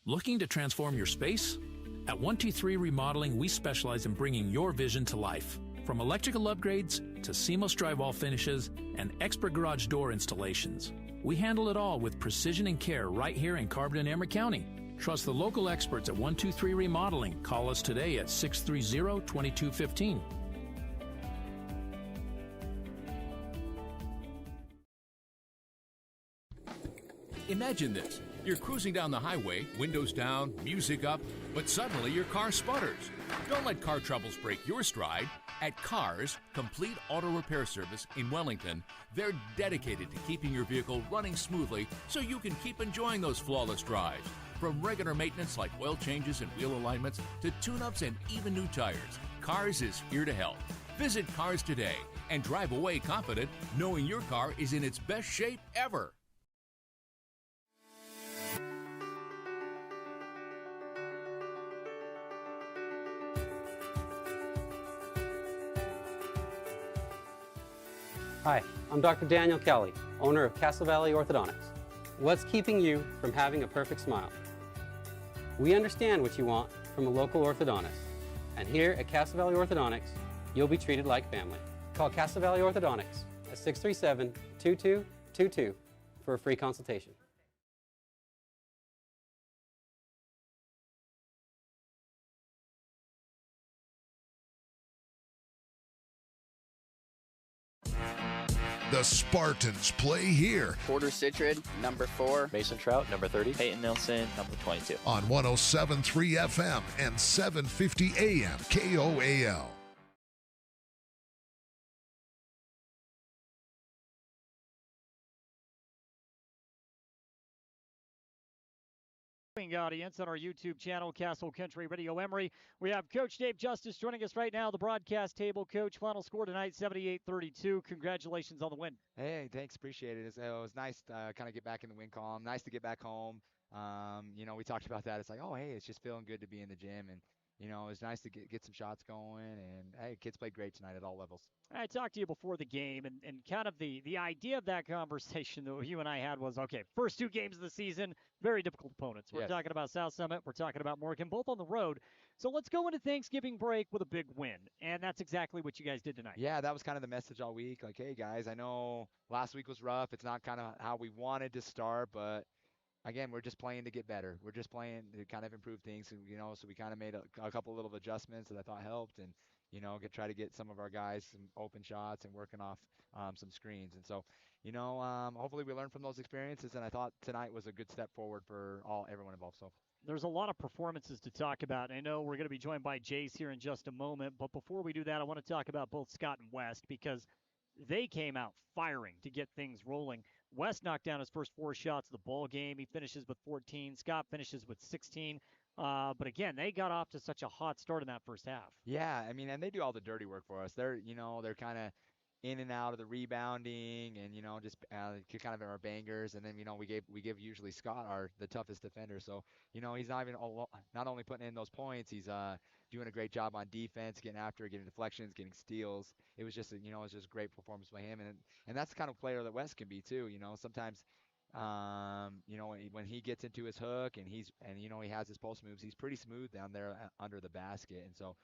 Looking to transform your space? At 123 Remodeling, we specialize in bringing your vision to life. From electrical upgrades to seamless drywall finishes and expert garage door installations, we handle it all with precision and care right here in Carbon and Emery County. Trust the local experts at 123 Remodeling. Call us today at 630-2215. Imagine this. You're cruising down the highway, windows down, music up, but suddenly your car sputters. Don't let car troubles break your stride. At Cars, Complete Auto Repair Service in Wellington, they're dedicated to keeping your vehicle running smoothly so you can keep enjoying those flawless drives. From regular maintenance like oil changes and wheel alignments to tune-ups and even new tires, Cars is here to help. Visit Cars today and drive away confident knowing your car is in its best shape ever. Hi, I'm Dr. Daniel Kelly, owner of Castle Valley Orthodontics. What's keeping you from having a perfect smile? We understand what you want from a local orthodontist. And here at Castle Valley Orthodontics, you'll be treated like family. Call Castle Valley Orthodontics at 637-2222 for a free consultation. The Spartans play here Porter Citrid, number 4. Mason Trout, number 30. Peyton Nelson, number 22. on 107.3 FM and 750 AM KOAL. Audience on our YouTube channel, Castle Country Radio Emery. We have Coach Dave Justice joining us right now, the broadcast table. Coach, final score tonight, 78-32. Congratulations on the win. Hey, thanks. Appreciate it. It was nice to kind of get back in the win column. Nice to get back home. We talked about that. It's like, oh, hey, it's just feeling good to be in the gym. And, it was nice to get some shots going. And, hey, kids played great tonight at all levels. I talked to you before the game, and kind of the idea of that conversation that you and I had was, okay, first 2 games of the season, very difficult opponents. We're talking about South Summit. We're talking about Morgan, both on the road. So let's go into Thanksgiving break with a big win, and that's exactly what you guys did tonight. Yeah, that was kind of the message all week. Like, hey, guys, I know last week was rough. It's not kind of how we wanted to start, but again, we're just playing to get better. We're just playing to kind of improve things, so we kind of made a couple little adjustments that I thought helped, and try to get some of our guys some open shots and working off some screens. And so, hopefully we learn from those experiences. And I thought tonight was a good step forward for everyone involved. So there's a lot of performances to talk about. I know we're going to be joined by Jace here in just a moment, but before we do that, I want to talk about both Scott and West because they came out firing to get things rolling. West knocked down his first 4 shots of the ball game. He finishes with 14. Scott finishes with 16. But again, they got off to such a hot start in that first half. Yeah, I mean, and they do all the dirty work for us. They're kind of in and out of the rebounding, and just kind of our bangers. And then we give usually Scott the toughest defender. So he's not only putting in those points, he's doing a great job on defense, getting after it, getting deflections, getting steals. It was just it was just a great performance by him, and that's the kind of player that West can be too. Sometimes. When he gets into his hook and he has his post moves, he's pretty smooth down there under the basket. And so,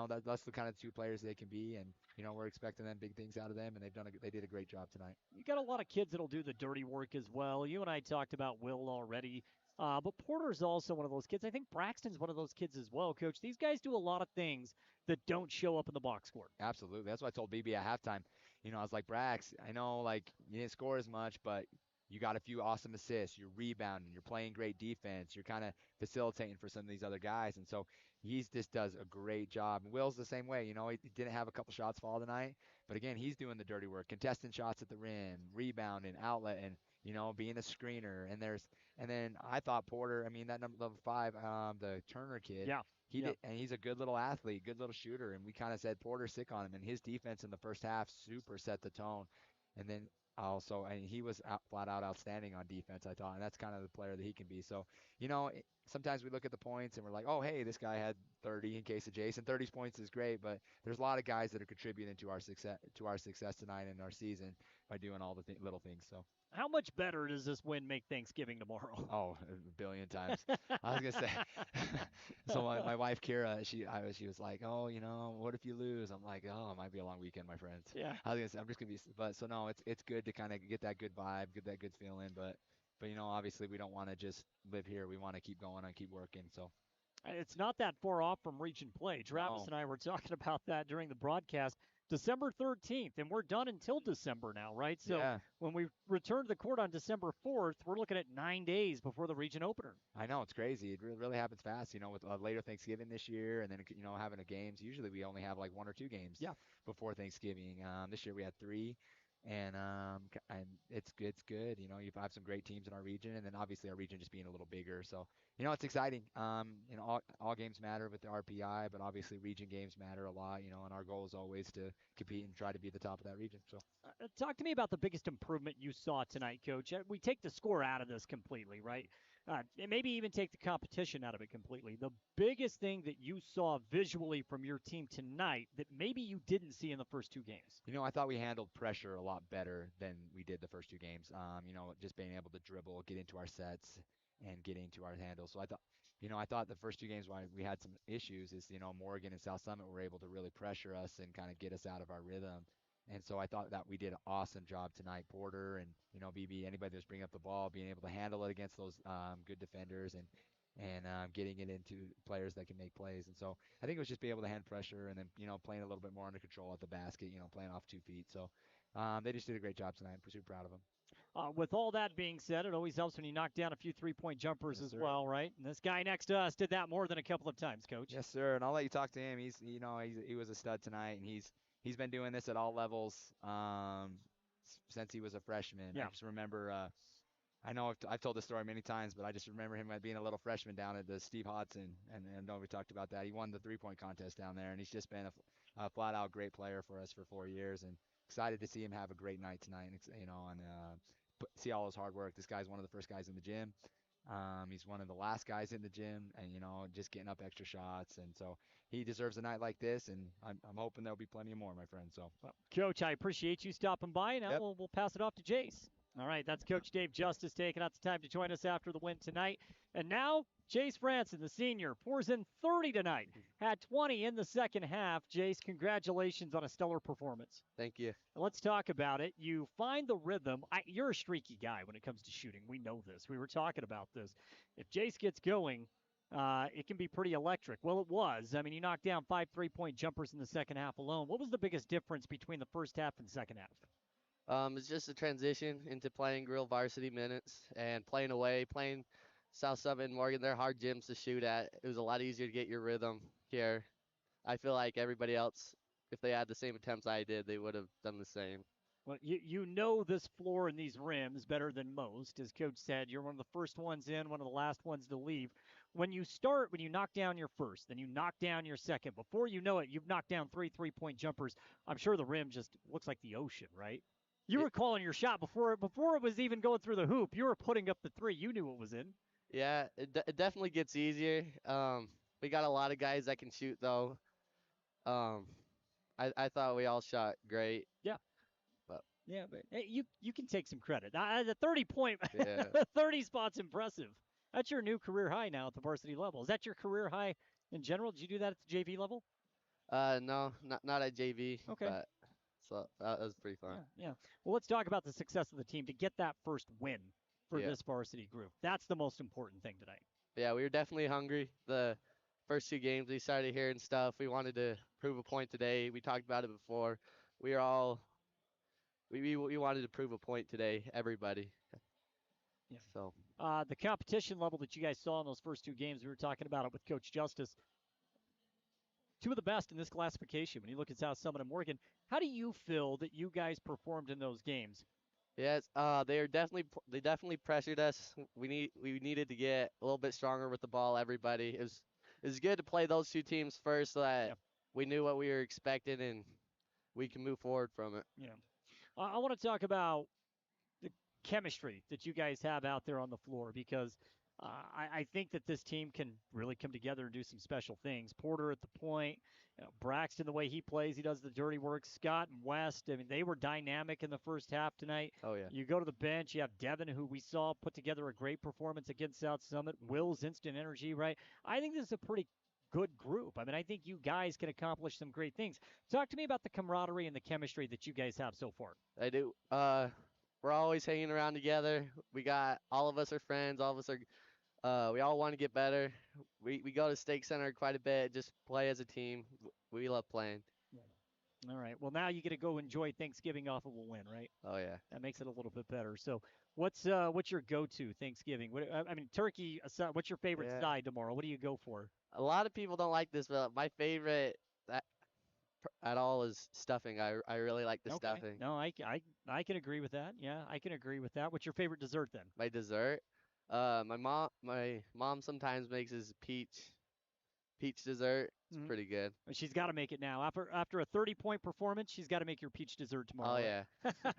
that's the kind of 2 players they can be. And, we're expecting them big things out of them, and they did a great job tonight. You got a lot of kids that'll do the dirty work as well. You and I talked about Will already. But Porter's also one of those kids. I think Braxton's one of those kids as well, Coach. These guys do a lot of things that don't show up in the box score. Absolutely. That's what I told BB at halftime. I was like, Brax, I know, like, you didn't score as much, but you got a few awesome assists. You're rebounding. You're playing great defense. You're kind of facilitating for some of these other guys. And so he just does a great job. And Will's the same way. He didn't have a couple shots fall tonight. But, again, he's doing the dirty work, contesting shots at the rim, rebounding, outlet, and, being a screener. And then I thought Porter, that number 5, the Turner kid. Yeah. And he's a good little athlete, good little shooter. And we kind of said Porter's sick on him. And his defense in the first half super set the tone. And then he was flat out outstanding on defense, I thought, and that's kind of the player that he can be. So, sometimes we look at the points and we're like, oh, hey, this guy had 30 in case of Jason. 30 points is great, but there's a lot of guys that are contributing to our success tonight and our season by doing all the little things. So. How much better does this win make Thanksgiving tomorrow? Oh, a billion times. I was gonna say. So my wife Kira, she was like, oh, what if you lose? I'm like, oh, it might be a long weekend, my friends. Yeah. I was gonna say I'm just gonna be, but so no, it's good to kind of get that good vibe, get that good feeling, but obviously we don't want to just live here. We want to keep going and keep working. So. It's not that far off from region play. Travis and I were talking about that during the broadcast. December 13th, and we're done until December now, right? So when we return to the court on December 4th, we're looking at 9 days before the region opener. I know, it's crazy. It really happens fast, with later Thanksgiving this year, and then, having the games. Usually we only have like 1 or 2 games before Thanksgiving. This year we had 3. And it's good. You've had some great teams in our region, and then obviously our region just being a little bigger. So, it's exciting. All games matter with the RPI, but obviously region games matter a lot. And our goal is always to compete and try to be at the top of that region. So, talk to me about the biggest improvement you saw tonight, Coach. We take the score out of this completely, right? And maybe even take the competition out of it completely. The biggest thing that you saw visually from your team tonight that maybe you didn't see in the first 2 games? I thought we handled pressure a lot better than we did the first 2 games. Just being able to dribble, get into our sets, and get into our handles. So I thought the first 2 games why we had some issues is, Morgan and South Summit were able to really pressure us and kind of get us out of our rhythm. And so I thought that we did an awesome job tonight, Porter and, BB, anybody that was bringing up the ball, being able to handle it against those good defenders and getting it into players that can make plays. And so I think it was just be able to hand pressure and then, playing a little bit more under control at the basket, playing off 2 feet. So They just did a great job tonight. I'm super proud of them. With all that being said, it always helps when you knock down a few three-point jumpers as well, right? And this guy next to us did that more than a couple of times, Coach. Yes, sir. And I'll let you talk to him. He was a stud tonight, and he's been doing this at all levels since he was a freshman. Yeah. I just remember. I know I've told this story many times, but I just remember him being a little freshman down at the Steve Hodson, and we talked about that. He won the three-point contest down there, and he's just been a flat-out great player for us for 4 years, and excited to see him have a great night tonight, and see all his hard work. This guy's one of the first guys in the gym. He's one of the last guys in the gym, and just getting up extra shots, and so he deserves a night like this, and I'm hoping there'll be plenty more, my friend. So, Coach, I appreciate you stopping by. Now we'll pass it off to Jace. All right, that's Coach Dave Justice taking out the time to join us after the win tonight. And now, Jace Franson, the senior, pours in 30 tonight. Had 20 in the second half. Jace, congratulations on a stellar performance. Thank you. Let's talk about it. You find the rhythm. You're a streaky guy when it comes to shooting. We know this. We were talking about this. If Jace gets going, it can be pretty electric. Well, it was. I mean, you knocked down 5 3-point jumpers in the second half alone. What was the biggest difference between the first half and second half? It's just a transition into playing real varsity minutes and playing away, playing South Summit and Morgan. They're hard gyms to shoot at. It was a lot easier to get your rhythm here. I feel like everybody else, if they had the same attempts I did, they would have done the same. Well, you know this floor and these rims better than most. As Coach said, you're one of the first ones in, one of the last ones to leave. When you knock down your first, then you knock down your second. Before you know it, you've knocked down 3 3-point jumpers. I'm sure the rim just looks like the ocean, right? You were calling your shot before it was even going through the hoop. You were putting up the three. You knew it was in. Yeah, it definitely gets easier. We got a lot of guys that can shoot, though. I thought we all shot great. Yeah. But hey, you can take some credit. The 30-point, yeah. 30 spot's impressive. That's your new career high now at the varsity level. Is that your career high in general? Did you do that at the JV level? No, not at JV. Okay. But, so that was pretty fun. Yeah. Well, let's talk about the success of the team to get that first win for this varsity group. That's the most important thing tonight. Yeah, we were definitely hungry. The first 2 games, we started hearing stuff. We wanted to prove a point today. We talked about it before. We wanted to prove a point today, everybody. Yeah. So the competition level that you guys saw in those first 2 games, we were talking about it with Coach Justice. 2 of the best in this classification. When you look at South Summit and Morgan, how do you feel that you guys performed in those games? Yes, they definitely pressured us. We needed to get a little bit stronger with the ball. Everybody, it was good to play those 2 teams first, so that we knew what we were expecting and we can move forward from it. Yeah, I want to talk about the chemistry that you guys have out there on the floor, because I think that this team can really come together and do some special things. Porter at the point, Braxton, the way he plays, he does the dirty work. Scott and West, I mean, they were dynamic in the first half tonight. Oh, yeah. You go to the bench, you have Devin, who we saw put together a great performance against South Summit. Will's instant energy, right? I think this is a pretty good group. I mean, I think you guys can accomplish some great things. Talk to me about the camaraderie and the chemistry that you guys have so far. I do. We're always hanging around together. All of us are friends. All of us are, we all want to get better. We go to Stake Center quite a bit, just play as a team. We love playing. All right. Well, now you get to go enjoy Thanksgiving off of a win, right? Oh, yeah. That makes it a little bit better. So what's your go-to Thanksgiving? Turkey, what's your favorite side tomorrow? What do you go for? A lot of people don't like this, but my favorite at all is stuffing. I really like the stuffing. No, I can agree with that. Yeah, I can agree with that. What's your favorite dessert then? My dessert? My mom sometimes makes his peach dessert. It's pretty good. She's got to make it now. After a 30-point performance, she's got to make your peach dessert tomorrow. Oh, yeah.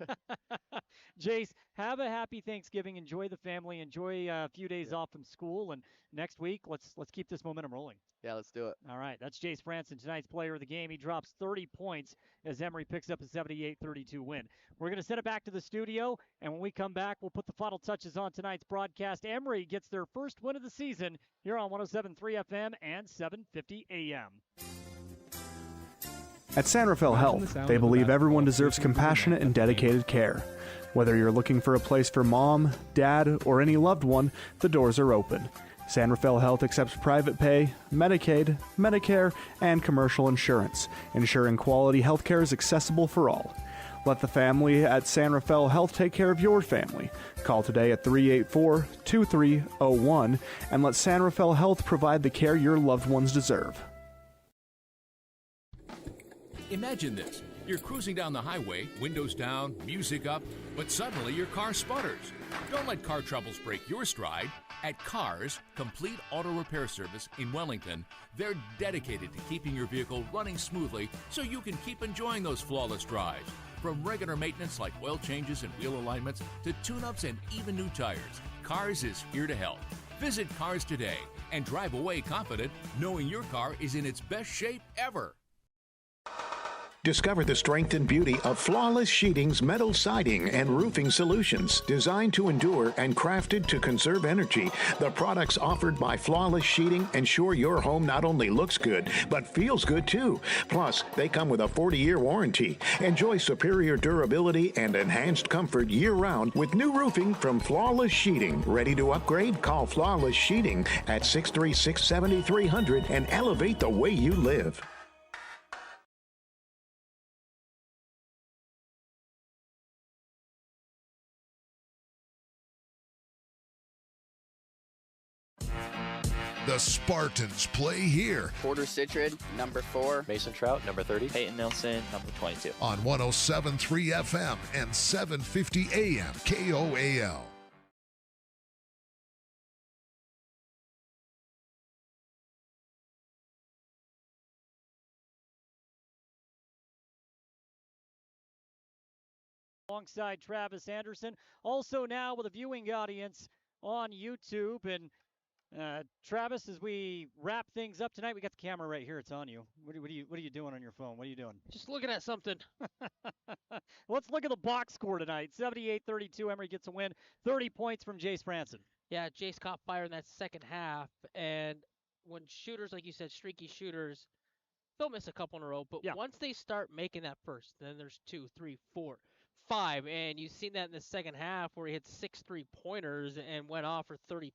Jace, have a happy Thanksgiving. Enjoy the family. Enjoy a few days off from school. And next week, let's keep this momentum rolling. Yeah, let's do it. All right. That's Jace Franson, tonight's player of the game. He drops 30 points as Emery picks up a 78-32 win. We're going to send it back to the studio, and when we come back, we'll put the final touches on tonight's broadcast. Emery gets their first win of the season here on 107.3 FM and 750 AM. At San Rafael Health, they believe everyone deserves compassionate and dedicated care. Whether you're looking for a place for mom, dad, or any loved one, the doors are open. San Rafael Health accepts private pay, Medicaid, Medicare, and commercial insurance, ensuring quality healthcare is accessible for all. Let the family at San Rafael Health take care of your family. Call today at 384-2301 and let San Rafael Health provide the care your loved ones deserve. Imagine this. You're cruising down the highway, windows down, music up, but suddenly your car sputters. Don't let car troubles break your stride. At Cars, Complete Auto Repair Service in Wellington, they're dedicated to keeping your vehicle running smoothly so you can keep enjoying those flawless drives. From regular maintenance like oil changes and wheel alignments to tune-ups and even new tires, Cars is here to help. Visit Cars today and drive away confident knowing your car is in its best shape ever. Discover the strength and beauty of Flawless Sheeting's metal siding and roofing solutions. Designed to endure and crafted to conserve energy, the products offered by Flawless Sheeting ensure your home not only looks good, but feels good too. Plus, they come with a 40-year warranty. Enjoy superior durability and enhanced comfort year-round with new roofing from Flawless Sheeting. Ready to upgrade? Call Flawless Sheeting at 636-7300 and elevate the way you live. The Spartans play here. Porter Citrid, number 4. Mason Trout, number 30. Peyton Nelson, number 22. On 107.3 FM and 750 AM KOAL. Alongside Travis Anderson, also now with a viewing audience on YouTube. And Travis, as we wrap things up tonight, we got the camera right here. It's on you. What are you doing on your phone? What are you doing? Just looking at something. Let's look at the box score tonight. 78-32. Emery gets a win. 30 points from Jace Franson. Yeah, Jace caught fire in that second half, and when shooters, like you said, streaky shooters, they'll miss a couple in a row, but once they start making that first, then there's 2, 3, 4, 5, and you've seen that in the second half where he hit 6 3-pointers and went off for 30+.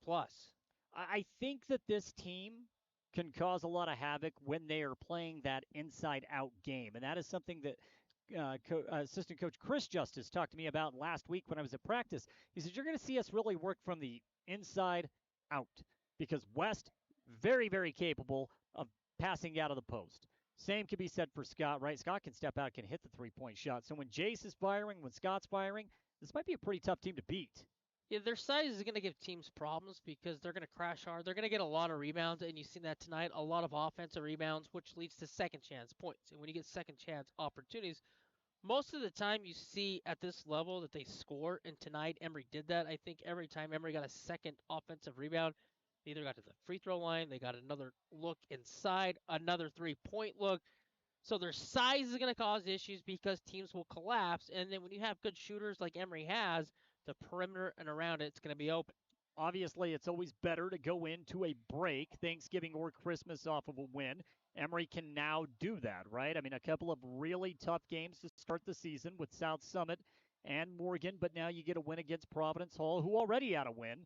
I think that this team can cause a lot of havoc when they are playing that inside-out game, and that is something that assistant coach Chris Justice talked to me about last week when I was at practice. He said, you're going to see us really work from the inside out because West, very, very capable of passing out of the post. Same can be said for Scott, right? Scott can step out, can hit the three-point shot. So when Jace is firing, when Scott's firing, this might be a pretty tough team to beat. Yeah, their size is going to give teams problems because they're going to crash hard. They're going to get a lot of rebounds, and you've seen that tonight, a lot of offensive rebounds, which leads to second chance points. And when you get second chance opportunities, most of the time you see at this level that they score, and tonight Emery did that. I think every time Emery got a second offensive rebound, they either got to the free throw line, they got another look inside, another three-point look. So their size is going to cause issues because teams will collapse. And then when you have good shooters like Emery has, the perimeter and around it's going to be open. Obviously, it's always better to go into a break, Thanksgiving or Christmas, off of a win. Emery can now do that, right? I mean, a couple of really tough games to start the season with South Summit and Morgan, but now you get a win against Providence Hall, who already had a win.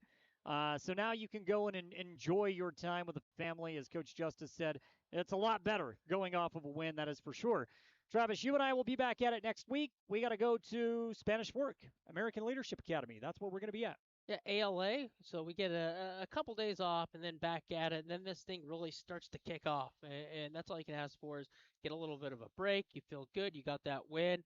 So now you can go in and enjoy your time with the family. As Coach Justice said, it's a lot better going off of a win, that is for sure. Travis, you and I will be back at it next week. We got to go to Spanish Fork, American Leadership Academy. That's where we're going to be at. Yeah, ALA. So we get a couple days off and then back at it. And then this thing really starts to kick off. And that's all you can ask for is get a little bit of a break. You feel good. You got that win.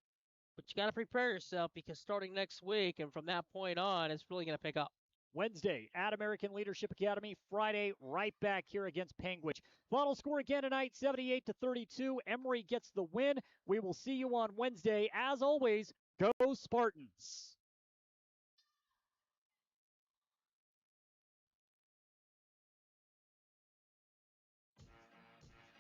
But you got to prepare yourself because starting next week and from that point on, it's really going to pick up. Wednesday at American Leadership Academy. Friday, right back here against Panguitch. Final score again tonight, 78-32. Emery gets the win. We will see you on Wednesday. As always, go Spartans.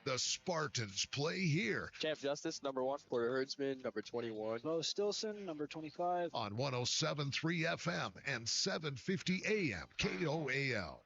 The Spartans play here. Champ Justice, number 1. Porter Herdsman, number 21. Bo Stilson, number 25. On 107.3 FM and 750 AM KOAL.